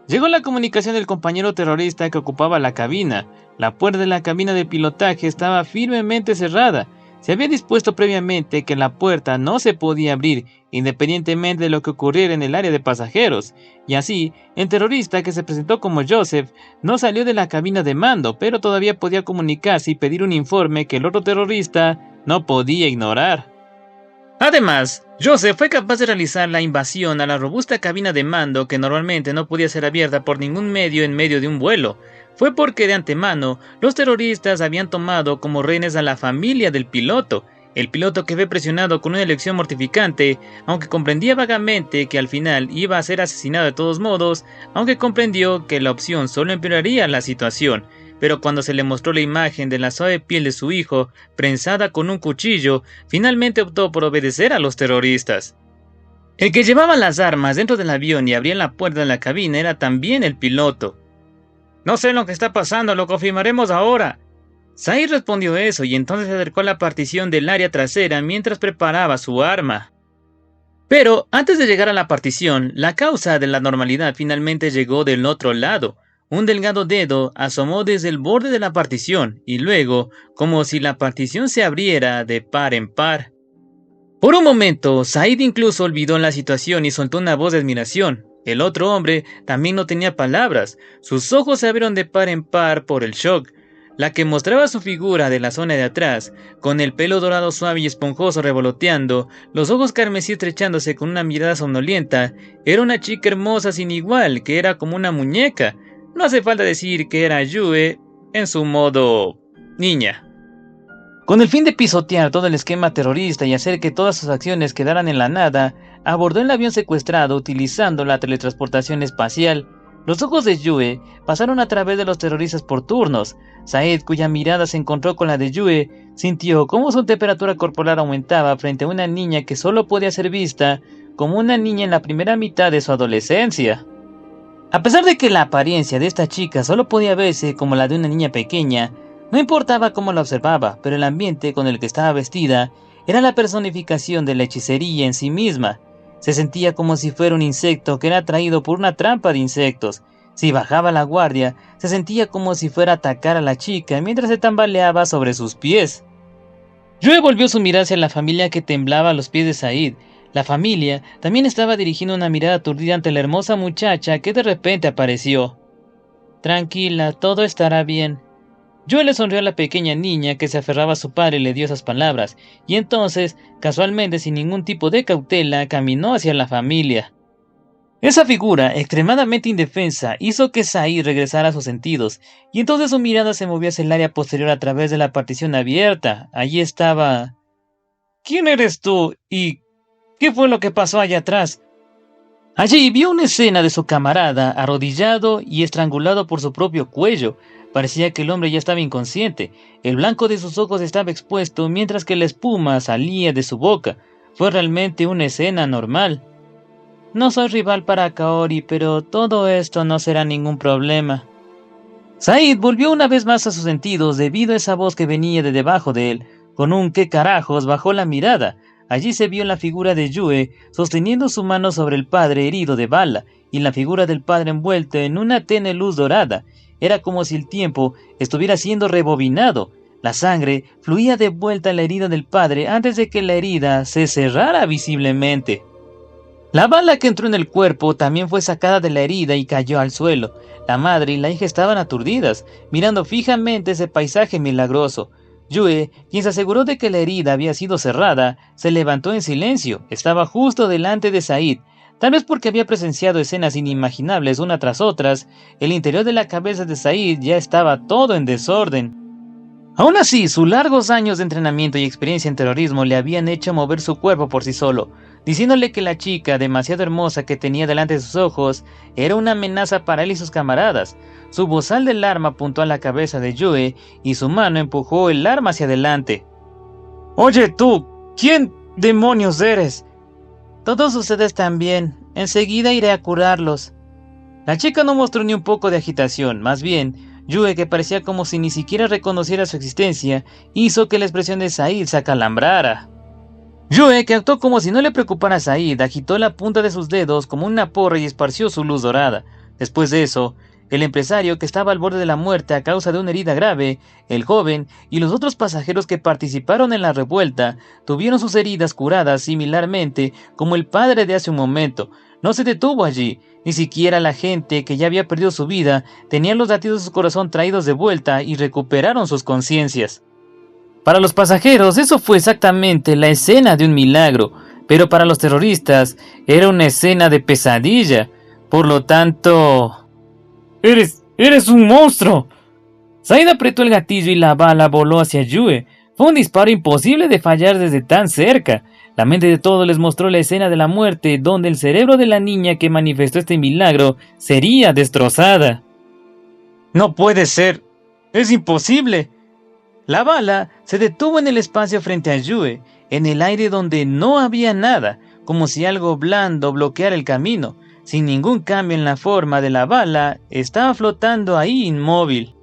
Llegó la comunicación del compañero terrorista que ocupaba la cabina. La puerta de la cabina de pilotaje estaba firmemente cerrada. Se había dispuesto previamente que la puerta no se podía abrir, independientemente de lo que ocurriera en el área de pasajeros. Y así, el terrorista, que se presentó como Joseph, no salió de la cabina de mando, pero todavía podía comunicarse y pedir un informe que el otro terrorista no podía ignorar. Además, Joseph fue capaz de realizar la invasión a la robusta cabina de mando que normalmente no podía ser abierta por ningún medio en medio de un vuelo. Fue porque de antemano los terroristas habían tomado como rehenes a la familia del piloto. El piloto que fue presionado con una elección mortificante, aunque comprendía vagamente que al final iba a ser asesinado de todos modos, aunque comprendió que la opción solo empeoraría la situación. Pero cuando se le mostró la imagen de la suave piel de su hijo, prensada con un cuchillo, finalmente optó por obedecer a los terroristas. El que llevaba las armas dentro del avión y abría la puerta de la cabina era también el piloto. No sé lo que está pasando, lo confirmaremos ahora. Said respondió eso y entonces se acercó a la partición del área trasera mientras preparaba su arma. Pero antes de llegar a la partición, la causa de la normalidad finalmente llegó del otro lado. Un delgado dedo asomó desde el borde de la partición y luego, como si la partición se abriera de par en par. Por un momento, Said incluso olvidó la situación y soltó una voz de admiración. El otro hombre también no tenía palabras. Sus ojos se abrieron de par en par por el shock. La que mostraba su figura de la zona de atrás, con el pelo dorado suave y esponjoso revoloteando, los ojos carmesí estrechándose con una mirada somnolienta, era una chica hermosa sin igual, que era como una muñeca. No hace falta decir que era Yue en su modo niña. Con el fin de pisotear todo el esquema terrorista y hacer que todas sus acciones quedaran en la nada, abordó el avión secuestrado utilizando la teletransportación espacial. Los ojos de Yue pasaron a través de los terroristas por turnos. Said, cuya mirada se encontró con la de Yue, sintió cómo su temperatura corporal aumentaba frente a una niña que solo podía ser vista como una niña en la primera mitad de su adolescencia. A pesar de que la apariencia de esta chica solo podía verse como la de una niña pequeña, no importaba cómo la observaba, pero el ambiente con el que estaba vestida era la personificación de la hechicería en sí misma. Se sentía como si fuera un insecto que era atraído por una trampa de insectos. Si bajaba la guardia, se sentía como si fuera a atacar a la chica mientras se tambaleaba sobre sus pies. Yue volvió su mirada hacia la familia que temblaba a los pies de Said. La familia también estaba dirigiendo una mirada aturdida ante la hermosa muchacha que de repente apareció. Tranquila, todo estará bien. Yue le sonrió a la pequeña niña que se aferraba a su padre y le dio esas palabras, y entonces, casualmente sin ningún tipo de cautela, caminó hacia la familia. Esa figura, extremadamente indefensa, hizo que Said regresara a sus sentidos, y entonces su mirada se movió hacia el área posterior a través de la partición abierta. Allí estaba... ¿Quién eres tú? ¿Y qué fue lo que pasó allá atrás? Allí vio una escena de su camarada arrodillado y estrangulado por su propio cuello. Parecía que el hombre ya estaba inconsciente. El blanco de sus ojos estaba expuesto mientras que la espuma salía de su boca. Fue realmente una escena normal. No soy rival para Kaori, pero todo esto no será ningún problema. Said volvió una vez más a sus sentidos debido a esa voz que venía de debajo de él. Con un ¿qué carajos? Bajó la mirada. Allí se vio la figura de Yue sosteniendo su mano sobre el padre herido de bala y la figura del padre envuelto en una tenue luz dorada. Era como si el tiempo estuviera siendo rebobinado. La sangre fluía de vuelta a la herida del padre antes de que la herida se cerrara visiblemente. La bala que entró en el cuerpo también fue sacada de la herida y cayó al suelo. La madre y la hija estaban aturdidas, mirando fijamente ese paisaje milagroso. Yue, quien se aseguró de que la herida había sido cerrada, se levantó en silencio. Estaba justo delante de Said. Tal vez porque había presenciado escenas inimaginables una tras otras, el interior de la cabeza de Said ya estaba todo en desorden. Aún así, sus largos años de entrenamiento y experiencia en terrorismo le habían hecho mover su cuerpo por sí solo, diciéndole que la chica demasiado hermosa que tenía delante de sus ojos era una amenaza para él y sus camaradas. Su bozal del arma apuntó a la cabeza de Yue y su mano empujó el arma hacia adelante. «Oye tú, ¿quién demonios eres?» «Todos ustedes también. Enseguida iré a curarlos». La chica no mostró ni un poco de agitación, más bien, Yue, que parecía como si ni siquiera reconociera su existencia, hizo que la expresión de Said se acalambrara. Yue, que actuó como si no le preocupara a Said, agitó la punta de sus dedos como una porra y esparció su luz dorada. Después de eso, el empresario, que estaba al borde de la muerte a causa de una herida grave, el joven y los otros pasajeros que participaron en la revuelta, tuvieron sus heridas curadas similarmente como el padre de hace un momento. No se detuvo allí. Ni siquiera la gente que ya había perdido su vida tenía los latidos de su corazón traídos de vuelta y recuperaron sus conciencias. Para los pasajeros eso fue exactamente la escena de un milagro, pero para los terroristas era una escena de pesadilla. Por lo tanto... ¡Eres un monstruo! Said apretó el gatillo y la bala voló hacia Yue. Fue un disparo imposible de fallar desde tan cerca. La mente de todos les mostró la escena de la muerte, donde el cerebro de la niña que manifestó este milagro sería destrozada. ¡No puede ser! ¡Es imposible! La bala se detuvo en el espacio frente a Yue, en el aire donde no había nada, como si algo blando bloqueara el camino. Sin ningún cambio en la forma de la bala, estaba flotando ahí inmóvil.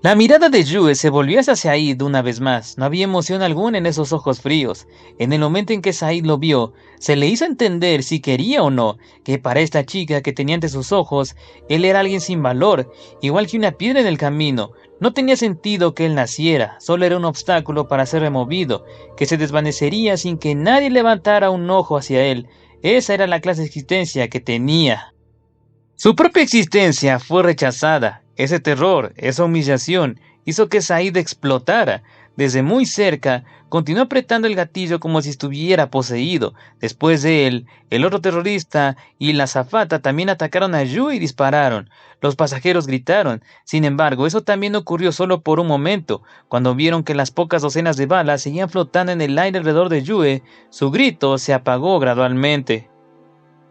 La mirada de Yue se volvió hacia Said una vez más. No había emoción alguna en esos ojos fríos. En el momento en que Said lo vio, se le hizo entender si quería o no, que para esta chica que tenía ante sus ojos, él era alguien sin valor, igual que una piedra en el camino. No tenía sentido que él naciera, solo era un obstáculo para ser removido, que se desvanecería sin que nadie levantara un ojo hacia él. Esa era la clase de existencia que tenía. Su propia existencia fue rechazada. Ese terror, esa humillación, hizo que Said explotara. Desde muy cerca, continuó apretando el gatillo como si estuviera poseído. Después de él, el otro terrorista y la azafata también atacaron a Yue y dispararon. Los pasajeros gritaron. Sin embargo, eso también ocurrió solo por un momento. Cuando vieron que las pocas docenas de balas seguían flotando en el aire alrededor de Yue, su grito se apagó gradualmente.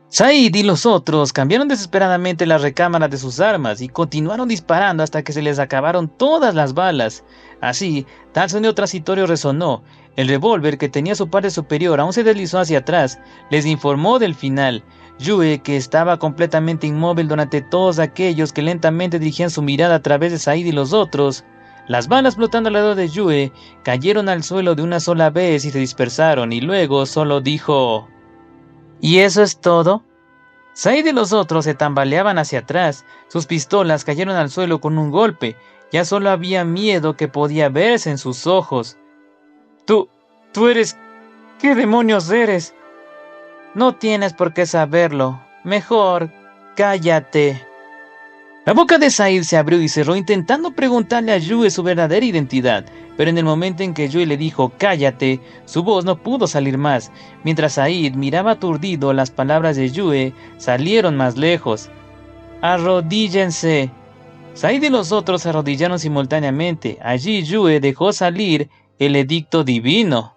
Said y los otros cambiaron desesperadamente las recámaras de sus armas y continuaron disparando hasta que se les acabaron todas las balas. Así, tal sonido transitorio resonó. El revólver que tenía su parte superior aún se deslizó hacia atrás. Les informó del final. Yue, que estaba completamente inmóvil durante todos aquellos que lentamente dirigían su mirada a través de Said y los otros. Las balas flotando alrededor de Yue cayeron al suelo de una sola vez y se dispersaron, y luego solo dijo: ¿Y eso es todo? Said y los otros se tambaleaban hacia atrás. Sus pistolas cayeron al suelo con un golpe. Ya solo había miedo que podía verse en sus ojos. Tú eres... ¿Qué demonios eres? No tienes por qué saberlo. Mejor, cállate. La boca de Said se abrió y cerró intentando preguntarle a Yue su verdadera identidad, pero en el momento en que Yue le dijo cállate, su voz no pudo salir más. Mientras Said miraba aturdido, las palabras de Yue salieron más lejos. Arrodíllense. Said y los otros se arrodillaron simultáneamente. Allí Yue dejó salir el edicto divino.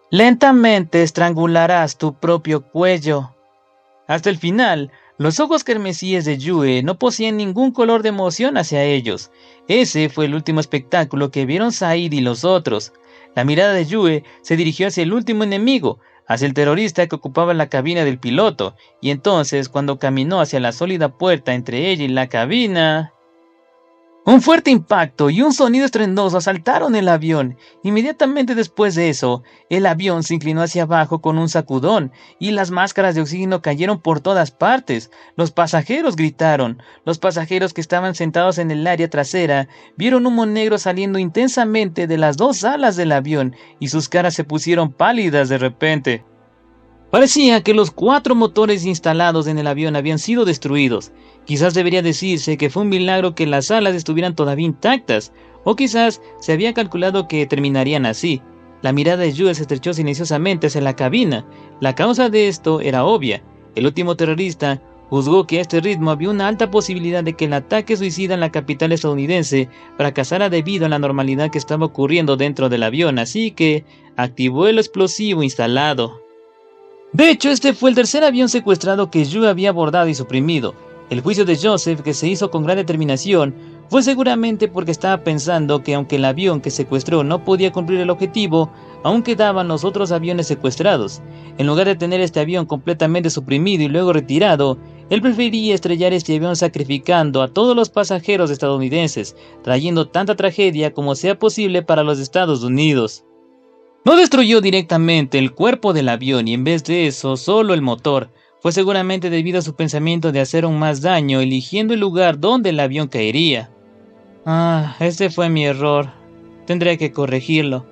Lentamente estrangularás tu propio cuello. Hasta el final, los ojos carmesíes de Yue no poseían ningún color de emoción hacia ellos. Ese fue el último espectáculo que vieron Said y los otros. La mirada de Yue se dirigió hacia el último enemigo, hacia el terrorista que ocupaba la cabina del piloto, y entonces, cuando caminó hacia la sólida puerta entre ella y la cabina... Un fuerte impacto y un sonido estruendoso asaltaron el avión. Inmediatamente después de eso, el avión se inclinó hacia abajo con un sacudón y las máscaras de oxígeno cayeron por todas partes. Los pasajeros gritaron. Los pasajeros que estaban sentados en el área trasera vieron humo negro saliendo intensamente de las dos alas del avión y sus caras se pusieron pálidas de repente. Parecía que los 4 motores instalados en el avión habían sido destruidos. Quizás debería decirse que fue un milagro que las alas estuvieran todavía intactas, o quizás se había calculado que terminarían así. La mirada de Yue se estrechó silenciosamente hacia la cabina. La causa de esto era obvia. El último terrorista juzgó que a este ritmo había una alta posibilidad de que el ataque suicida en la capital estadounidense fracasara debido a la normalidad que estaba ocurriendo dentro del avión, así que activó el explosivo instalado. De hecho, este fue el tercer avión secuestrado que Yue había abordado y suprimido. El juicio de Joseph, que se hizo con gran determinación, fue seguramente porque estaba pensando que aunque el avión que secuestró no podía cumplir el objetivo, aún quedaban los otros aviones secuestrados. En lugar de tener este avión completamente suprimido y luego retirado, él prefería estrellar este avión sacrificando a todos los pasajeros estadounidenses, trayendo tanta tragedia como sea posible para los Estados Unidos. No destruyó directamente el cuerpo del avión y en vez de eso solo el motor. Fue seguramente debido a su pensamiento de hacer aún más daño, eligiendo el lugar donde el avión caería. Este fue mi error. Tendré que corregirlo.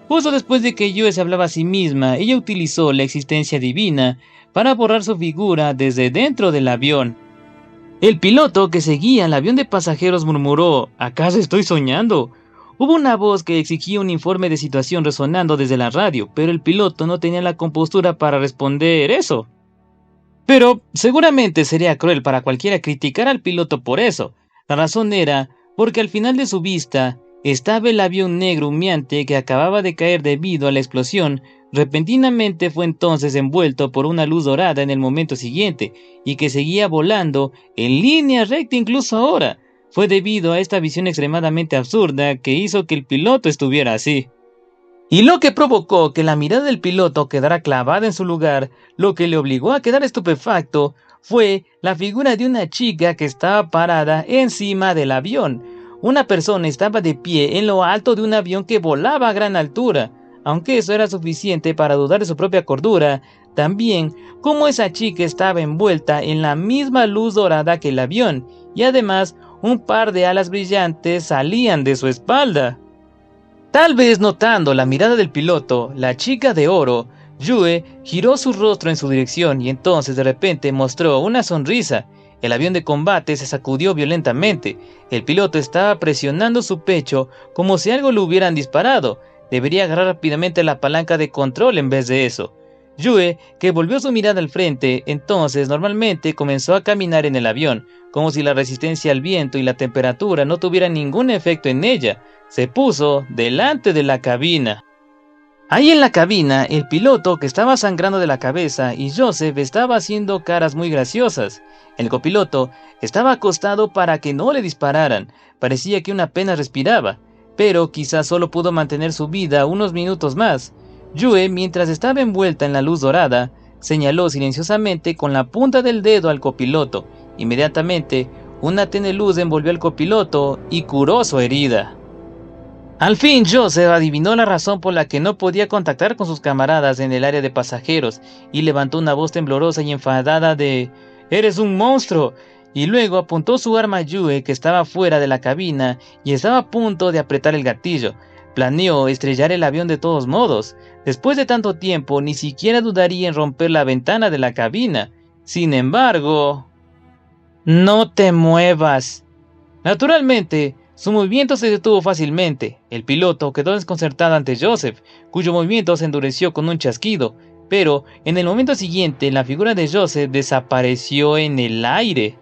Justo después de que Yue se hablaba a sí misma, ella utilizó la existencia divina para borrar su figura desde dentro del avión. El piloto que seguía el avión de pasajeros murmuró: ¿acaso estoy soñando? Hubo una voz que exigía un informe de situación resonando desde la radio, pero el piloto no tenía la compostura para responder eso. Pero seguramente sería cruel para cualquiera criticar al piloto por eso. La razón era porque al final de su vista estaba el avión negro humeante que acababa de caer debido a la explosión. Repentinamente fue entonces envuelto por una luz dorada en el momento siguiente, y que seguía volando en línea recta incluso ahora. Fue debido a esta visión extremadamente absurda que hizo que el piloto estuviera así. Y lo que provocó que la mirada del piloto quedara clavada en su lugar, lo que le obligó a quedar estupefacto, fue la figura de una chica que estaba parada encima del avión. Una persona estaba de pie en lo alto de un avión que volaba a gran altura. Aunque eso era suficiente para dudar de su propia cordura, también como esa chica estaba envuelta en la misma luz dorada que el avión, y además un par de alas brillantes salían de su espalda. Tal vez notando la mirada del piloto, la chica de oro, Yue giró su rostro en su dirección y entonces de repente mostró una sonrisa. El avión de combate se sacudió violentamente. El piloto estaba presionando su pecho como si algo le hubieran disparado. Debería agarrar rápidamente la palanca de control en vez de eso. Yue, que volvió su mirada al frente, entonces normalmente comenzó a caminar en el avión, como si la resistencia al viento y la temperatura no tuvieran ningún efecto en ella. Se puso delante de la cabina. Ahí en la cabina, el piloto que estaba sangrando de la cabeza y Joseph estaba haciendo caras muy graciosas. El copiloto estaba acostado para que no le dispararan. Parecía que apenas respiraba. pero quizás solo pudo mantener su vida unos minutos más. Yue, mientras estaba envuelta en la luz dorada, señaló silenciosamente con la punta del dedo al copiloto. Inmediatamente, una tenue luz envolvió al copiloto y curó su herida. Al fin, Joseph adivinó la razón por la que no podía contactar con sus camaradas en el área de pasajeros y levantó una voz temblorosa y enfadada de «¡Eres un monstruo!». Y luego apuntó su arma a Yue, que estaba fuera de la cabina y estaba a punto de apretar el gatillo. Planeó estrellar el avión de todos modos. Después de tanto tiempo, ni siquiera dudaría en romper la ventana de la cabina. Sin embargo... «No te muevas». Naturalmente, su movimiento se detuvo fácilmente. El piloto quedó desconcertado ante Joseph, cuyo movimiento se endureció con un chasquido, pero en el momento siguiente la figura de Joseph desapareció en el aire.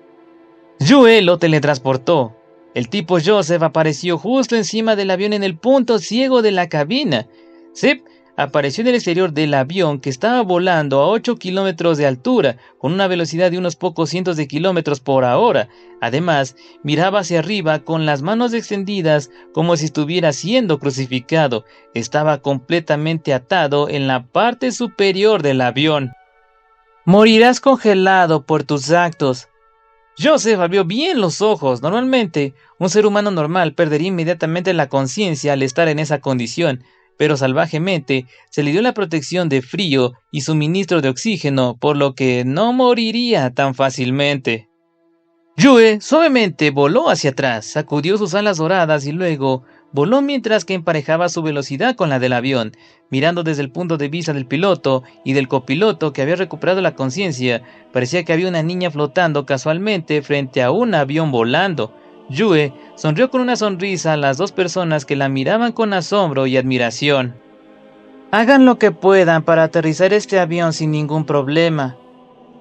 Yue lo teletransportó. El tipo Joseph apareció justo encima del avión en el punto ciego de la cabina. Zip apareció en el exterior del avión, que estaba volando a 8 kilómetros de altura, con una velocidad de unos pocos cientos de kilómetros por hora. Además, miraba hacia arriba con las manos extendidas como si estuviera siendo crucificado. Estaba completamente atado en la parte superior del avión. «Morirás congelado por tus actos». Joseph abrió bien los ojos. Normalmente, un ser humano normal perdería inmediatamente la conciencia al estar en esa condición, pero salvajemente se le dio la protección de frío y suministro de oxígeno, por lo que no moriría tan fácilmente. Yue suavemente voló hacia atrás, sacudió sus alas doradas y luego voló mientras que emparejaba su velocidad con la del avión, mirando desde el punto de vista del piloto y del copiloto, que había recuperado la conciencia. Parecía que había una niña flotando casualmente frente a un avión volando. Yue sonrió con una sonrisa a las dos personas que la miraban con asombro y admiración. «Hagan lo que puedan para aterrizar este avión sin ningún problema».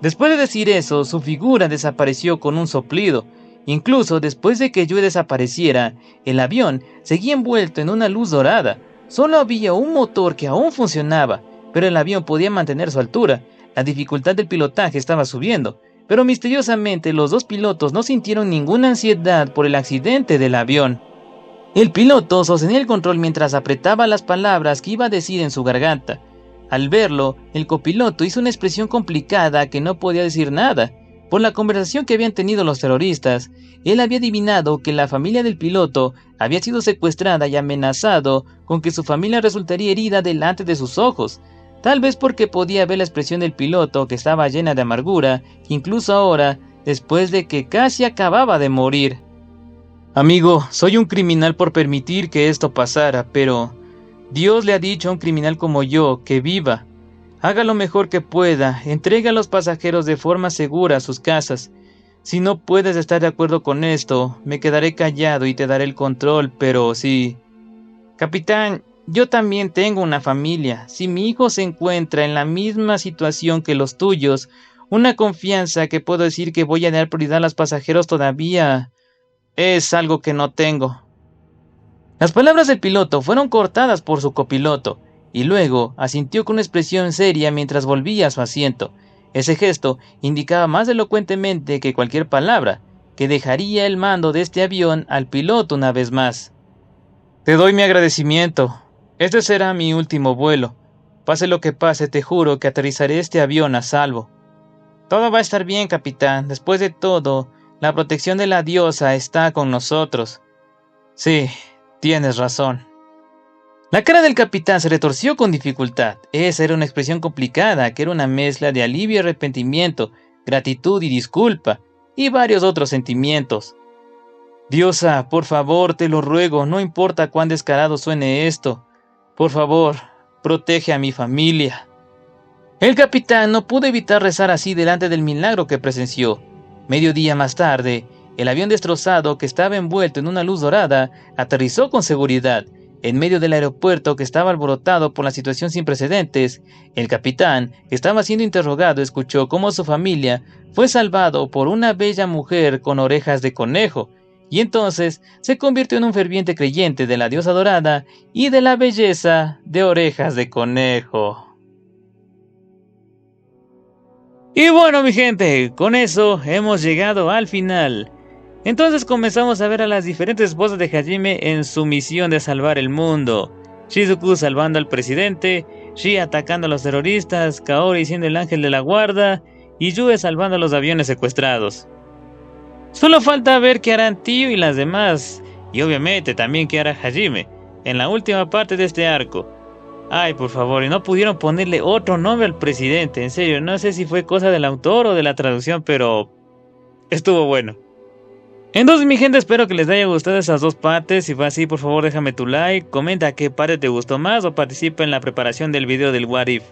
Después de decir eso, su figura desapareció con un soplido. Incluso después de que Yue desapareciera, el avión seguía envuelto en una luz dorada. Solo había un motor que aún funcionaba, pero el avión podía mantener su altura. La dificultad del pilotaje estaba subiendo, pero misteriosamente los dos pilotos no sintieron ninguna ansiedad por el accidente del avión. El piloto sostenía el control mientras apretaba las palabras que iba a decir en su garganta. Al verlo, el copiloto hizo una expresión complicada que no podía decir nada. Por la conversación que habían tenido los terroristas, él había adivinado que la familia del piloto había sido secuestrada y amenazado con que su familia resultaría herida delante de sus ojos. Tal vez porque podía ver la expresión del piloto, que estaba llena de amargura, incluso ahora, después de que casi acababa de morir. «Amigo, soy un criminal por permitir que esto pasara, pero Dios le ha dicho a un criminal como yo que viva. Haga lo mejor que pueda, entregue a los pasajeros de forma segura a sus casas. Si no puedes estar de acuerdo con esto, me quedaré callado y te daré el control, pero sí». «Capitán, yo también tengo una familia. Si mi hijo se encuentra en la misma situación que los tuyos, una confianza que puedo decir que voy a dar prioridad a los pasajeros todavía es algo que no tengo». Las palabras del piloto fueron cortadas por su copiloto, y luego asintió con una expresión seria mientras volvía a su asiento. Ese gesto indicaba más elocuentemente que cualquier palabra que dejaría el mando de este avión al piloto una vez más. «Te doy mi agradecimiento. Este será mi último vuelo. Pase lo que pase, te juro que aterrizaré este avión a salvo». «Todo va a estar bien, capitán. Después de todo, la protección de la diosa está con nosotros». «Sí, tienes razón». La cara del capitán se retorció con dificultad. Esa era una expresión complicada, que era una mezcla de alivio y arrepentimiento, gratitud y disculpa, y varios otros sentimientos. «Diosa, por favor, te lo ruego, no importa cuán descarado suene esto. Por favor, protege a mi familia». El capitán no pudo evitar rezar así delante del milagro que presenció. Medio día más tarde, el avión destrozado, que estaba envuelto en una luz dorada, aterrizó con seguridad en medio del aeropuerto, que estaba alborotado por la situación sin precedentes. El capitán, que estaba siendo interrogado, escuchó cómo su familia fue salvado por una bella mujer con orejas de conejo, y entonces se convirtió en un ferviente creyente de la diosa dorada y de la belleza de orejas de conejo. Y bueno, mi gente, con eso hemos llegado al final. Entonces comenzamos a ver a las diferentes esposas de Hajime en su misión de salvar el mundo. Shizuku salvando al presidente, Shi atacando a los terroristas, Kaori siendo el ángel de la guarda y Yue salvando a los aviones secuestrados. Solo falta ver qué harán Tio y las demás, y obviamente también qué hará Hajime en la última parte de este arco. Ay, por favor, y no pudieron ponerle otro nombre al presidente, en serio, no sé si fue cosa del autor o de la traducción, pero estuvo bueno. Entonces mi gente, espero que les haya gustado esas dos partes. Si fue así, por favor déjame tu like, comenta qué parte te gustó más o participa en la preparación del video del What If.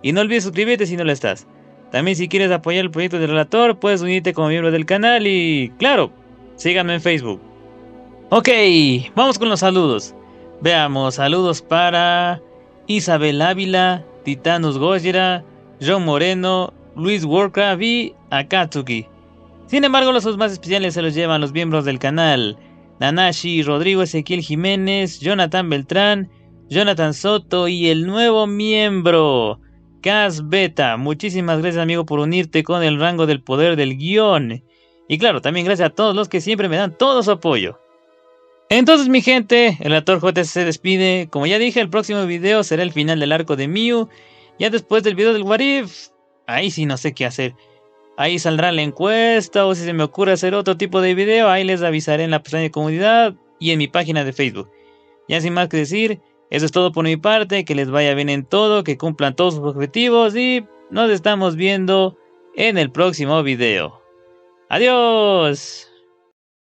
Y no olvides suscribirte si no lo estás. También si quieres apoyar el proyecto del relator, puedes unirte como miembro del canal y, claro, síganme en Facebook. Ok, vamos con los saludos. Veamos, saludos para Isabel Ávila, Titanus Gojira, John Moreno, Luis Warcraft y Akatsuki. Sin embargo, los más especiales se los llevan los miembros del canal: Nanashi, Rodrigo Ezequiel Jiménez, Jonathan Beltrán, Jonathan Soto y el nuevo miembro, Cas Beta. Muchísimas gracias, amigo, por unirte con el rango del poder del guión. Y claro, también gracias a todos los que siempre me dan todo su apoyo. Entonces, mi gente, el actor JC se despide. Como ya dije, el próximo video será el final del arco de Miu. Ya después del video del What If, ahí sí no sé qué hacer. Ahí saldrá la encuesta, o si se me ocurre hacer otro tipo de video, ahí les avisaré en la pestaña de comunidad y en mi página de Facebook. Ya sin más que decir, eso es todo por mi parte, que les vaya bien en todo, que cumplan todos sus objetivos y nos estamos viendo en el próximo video. ¡Adiós!